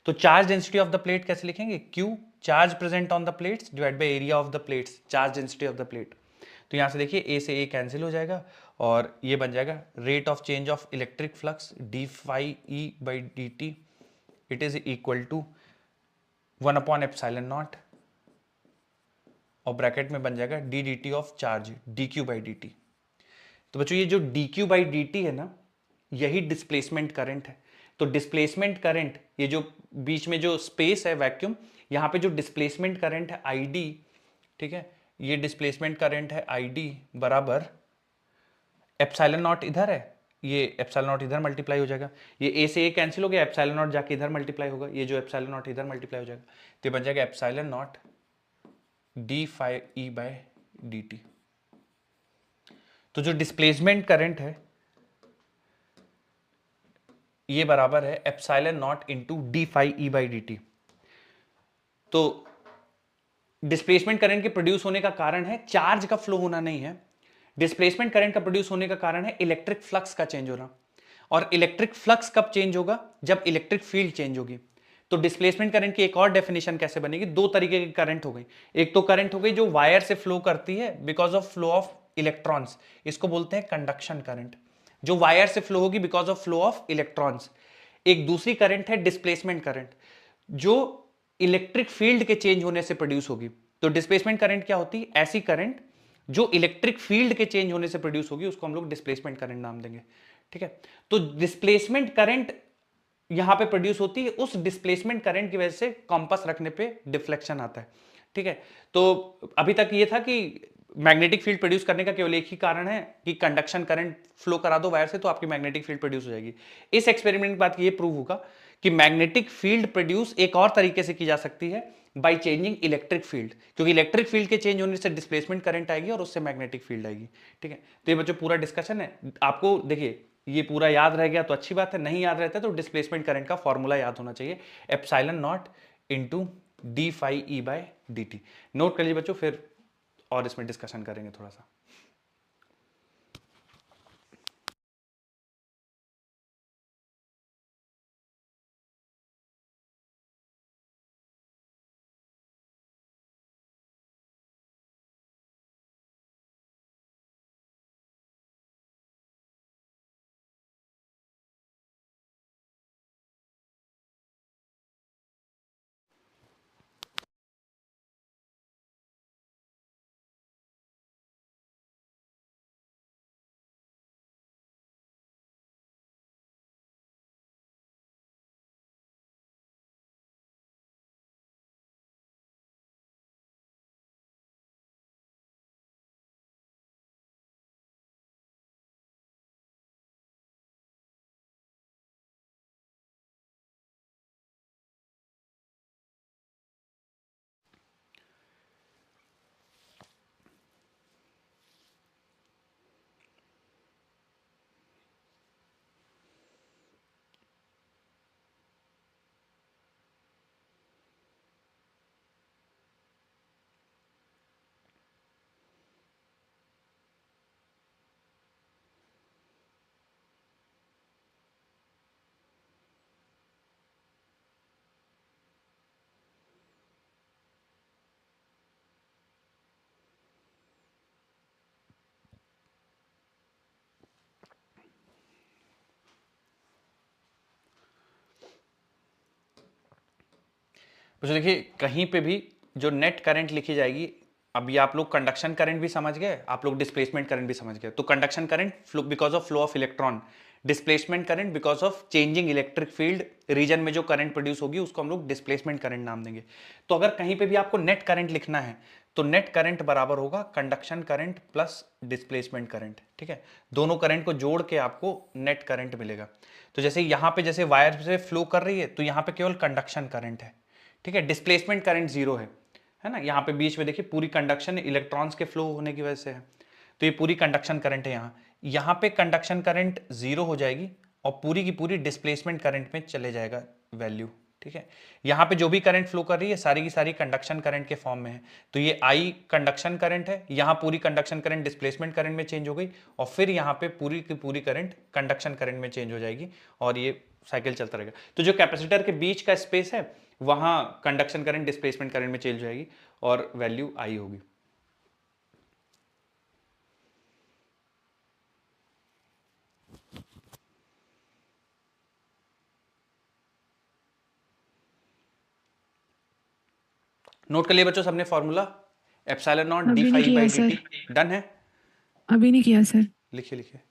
तो charge density of the plate कैसे लिखेंगे? Q charge present on the plates divide by area of the plates, charge density of the plate. तो यहां से देखिए ए से ए कैंसिल हो जाएगा और ये बन जाएगा rate of change of electric flux d phi E by d t, it is equal to 1/ε0 और ब्रैकेट में बन जाएगा d d t of charge d q by d t. तो बच्चों ये जो d q by d t है ना, यही डिस्प्लेसमेंट करंट है। तो डिस्प्लेसमेंट करंट, ये जो बीच में जो स्पेस है वैक्यूम, यहाँ पे जो डिस्प्लेसमेंट करंट है आई डी, ठीक है, ये डिस्प्लेसमेंट करंट है आई डी बराबर एप्सिलॉन नॉट इधर है, ये एप्सिलॉन नॉट इधर मल्टीप्लाई हो जाएगा, ये ए से ए कैंसिल हो गया, एप्सिलॉन नॉट जाके इधर मल्टीप्लाई होगा, ये जो एप्सिलॉन नॉट इधर मल्टीप्लाई हो जाएगा, तो ये बन जाएगा epsilon naught d phi E by d t. तो जो डिस्प्लेसमेंट करंट है ये बराबर है epsilon naught into d phi E by d t. तो डिस्प्लेसमेंट करंट के प्रोड्यूस होने का कारण है चार्ज का फ्लो होना नहीं है, डिस्प्लेसमेंट करंट का प्रोड्यूस होने का कारण है इलेक्ट्रिक फ्लक्स का चेंज होना। और इलेक्ट्रिक फ्लक्स कब चेंज होगा? जब इलेक्ट्रिक फील्ड चेंज होगी। तो डिस्प्लेसमेंट करंट की एक और डेफिनेशन कैसे बनेगी? दो तरीके की करंट हो गई, एक तो करंट हो गई जो वायर से फ्लो करती है because of flow of electrons, इसको बोलते हैं कंडक्शन करंट, जो वायर से फ्लो होगी because of flow of electrons. एक दूसरी करंट है डिस्प्लेसमेंट करंट, जो इलेक्ट्रिक फील्ड के चेंज होने से प्रोड्यूस होगी। तो डिस्प्लेसमेंट करंट क्या होती है? ऐसी करंट जो इलेक्ट्रिक फील्ड के चेंज होने से प्रोड्यूस होगी, उसको हम लोग डिस्प्लेसमेंट करंट नाम देंगे, ठीक है। तो डिस्प्लेसमेंट करंट यहां पे प्रोड्यूस होती है, उस डिस्प्लेसमेंट करंट की वजह से कॉम्पास रखने पे डिफ्लेक्शन आता है, ठीक है। तो अभी तक ये था कि मैग्नेटिक फील्ड प्रोड्यूस करने का केवल एक ही कारण है कि कंडक्शन करंट फ्लो करा दो वायर से तो आपकी मैग्नेटिक फील्ड प्रोड्यूस हो जाएगी। इस एक्सपेरिमेंट के बाद ये प्रूव होगा कि मैग्नेटिक फील्ड प्रोड्यूस एक और तरीके से की जा सकती है, बाय चेंजिंग इलेक्ट्रिक फील्ड, क्योंकि इलेक्ट्रिक फील्ड के चेंज होने से डिस्प्लेसमेंट करंट आएगी और उससे मैग्नेटिक फील्ड आएगी, ठीक है। तो ये बच्चों पूरा डिस्कशन है, आपको देखिए ये पूरा याद रह गया तो अच्छी बात है, नहीं याद रहता तो डिस्प्लेसमेंट करंट का फॉर्मूला याद होना चाहिए, epsilon naught into d phi E by d t. Note कर लीजिए बच्चों, फिर और इसमें डिस्कशन करेंगे थोड़ा सा। तो देखिए कहीं पे भी जो नेट करंट लिखी जाएगी, अभी आप लोग कंडक्शन करंट भी समझ गए, आप लोग डिस्प्लेसमेंट करंट भी समझ गए। तो conduction current flow because of flow of electron, displacement current because of changing electric field region में जो करंट प्रोड्यूस होगी उसको हम लोग डिस्प्लेसमेंट करंट नाम देंगे। तो अगर कहीं पे भी आपको नेट करंट लिखना है तो नेट करंट बराबर होगा conduction current plus displacement current, ठीक है। दोनों करंट को जोड़ के आपको नेट करंट मिलेगा। तो जैसे यहाँ पे जैसे वायर से फ्लो कर रही है तो यहाँ पे केवल कंडक्शन करंट है, ठीक है, डिस्प्लेसमेंट करंट जीरो है ना। यहाँ पे बीच में देखिए पूरी कंडक्शन इलेक्ट्रॉन्स के फ्लो होने की वजह से है, तो ये पूरी कंडक्शन करंट है। यहाँ पे कंडक्शन करंट जीरो हो जाएगी और पूरी की पूरी डिस्प्लेसमेंट करंट में चले जाएगा वैल्यू, ठीक है। यहाँ पे जो भी करंट फ्लो कर रही है सारी की सारी कंडक्शन करंट के फॉर्म में है, तो ये आई कंडक्शन करंट है, यहाँ पूरी कंडक्शन करंट डिस्प्लेसमेंट करंट में चेंज हो गई, और फिर यहाँ पे पूरी की पूरी करंट कंडक्शन करंट में चेंज हो जाएगी, और ये साइकिल चलता रहेगा। तो जो कैपेसिटर के बीच का स्पेस है वहां कंडक्शन करंट डिस्प्लेसमेंट करंट में चेंज हो जाएगी और वैल्यू आई होगी। नोट कर लिए बच्चों सबने formula, epsilon naught d phi by dt। Done है?
अभी नहीं किया सर।
लिखिए लिखिए।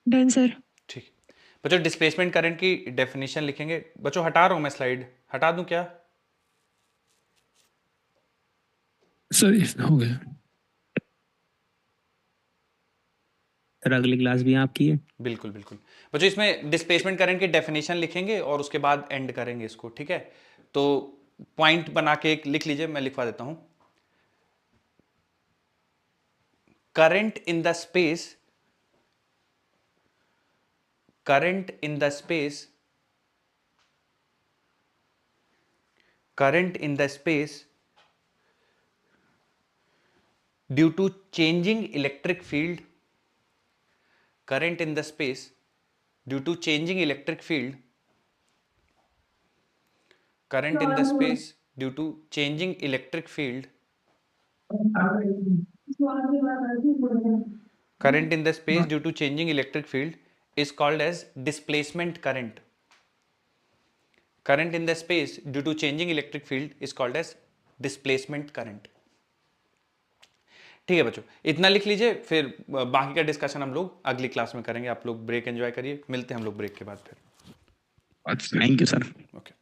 Done sir.
ठीक बच्चों, डिस्प्लेसमेंट करंट की डेफिनेशन लिखेंगे। बच्चों हटा रहा हूं मैं स्लाइड, हटा दूं क्या?
सर इतना हो गया।
सर अगली क्लास भी आपकी है?
बिल्कुल बिल्कुल बच्चों, इसमें डिस्प्लेसमेंट करंट की डेफिनेशन लिखेंगे और उसके बाद एंड करेंगे इसको, ठीक है। तो पॉइंट बना के एक लिख लीजिए, मैं लिखवा देता हूं। Current in the space, current in the space, current in the space due to changing electric field, current in the space due to changing electric field, current in the space due to changing electric field, current in the space due to changing electric field is called as displacement current. Current in the space due to changing electric field is called as displacement current. ठीक है बच्चों, इतना लिख लीजिए, फिर बाकी का discussion हम लोग अगली क्लास में करेंगे। आप लोग ब्रेक एंजॉय करिए, मिलते हैं हम लोग ब्रेक के बाद फिर।
Thank you sir.
ओके।